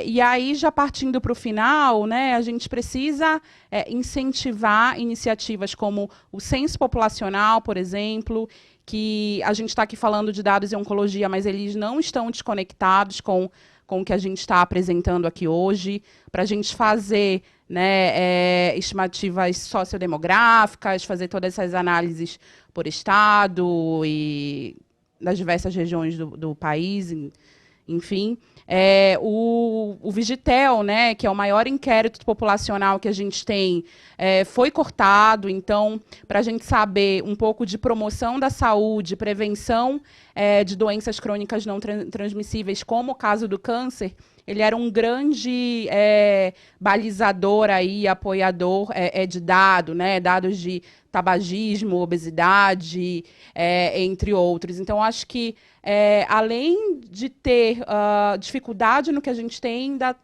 S2: E aí, já partindo para o final, né, a gente precisa incentivar iniciativas como o censo populacional, por exemplo, que a gente está aqui falando de dados em oncologia, mas eles não estão desconectados com o que a gente está apresentando aqui hoje, para a gente fazer, né, estimativas sociodemográficas, fazer todas essas análises por estado e das diversas regiões do país, enfim. O Vigitel, né, que é o maior inquérito populacional que a gente tem, foi cortado. Então, para a gente saber um pouco de promoção da saúde, prevenção de doenças crônicas não transmissíveis, como o caso do câncer, ele era um grande balizador aí, apoiador de dados, né, dados de tabagismo, obesidade, entre outros. Então, acho que, além de ter dificuldade no que a gente tem, ainda,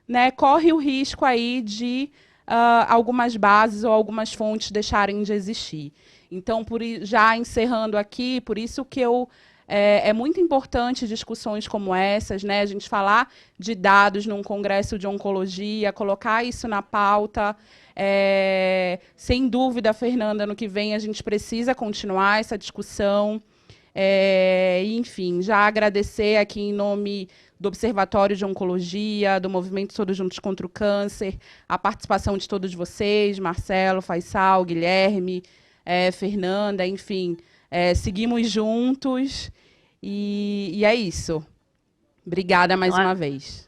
S2: né, corre o risco aí de algumas bases ou algumas fontes deixarem de existir. Então, já encerrando aqui, por isso que é muito importante discussões como essas, né, a gente falar de dados num congresso de oncologia, colocar isso na pauta. Sem dúvida, Fernanda, no que vem a gente precisa continuar essa discussão. Enfim, já agradecer aqui em nome do Observatório de Oncologia, do Movimento Todos Juntos contra o Câncer, a participação de todos vocês, Marcelo, Faisal, Guilherme, Fernanda, enfim, seguimos juntos e é isso. Obrigada mais uma vez.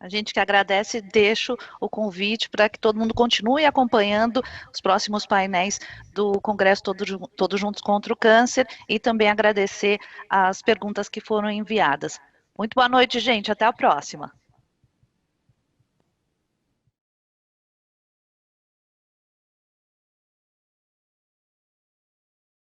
S8: A gente que agradece, deixo o convite para que todo mundo continue acompanhando os próximos painéis do Congresso Todos Juntos contra o Câncer e também agradecer as perguntas que foram enviadas. Muito boa noite, gente. Até a próxima.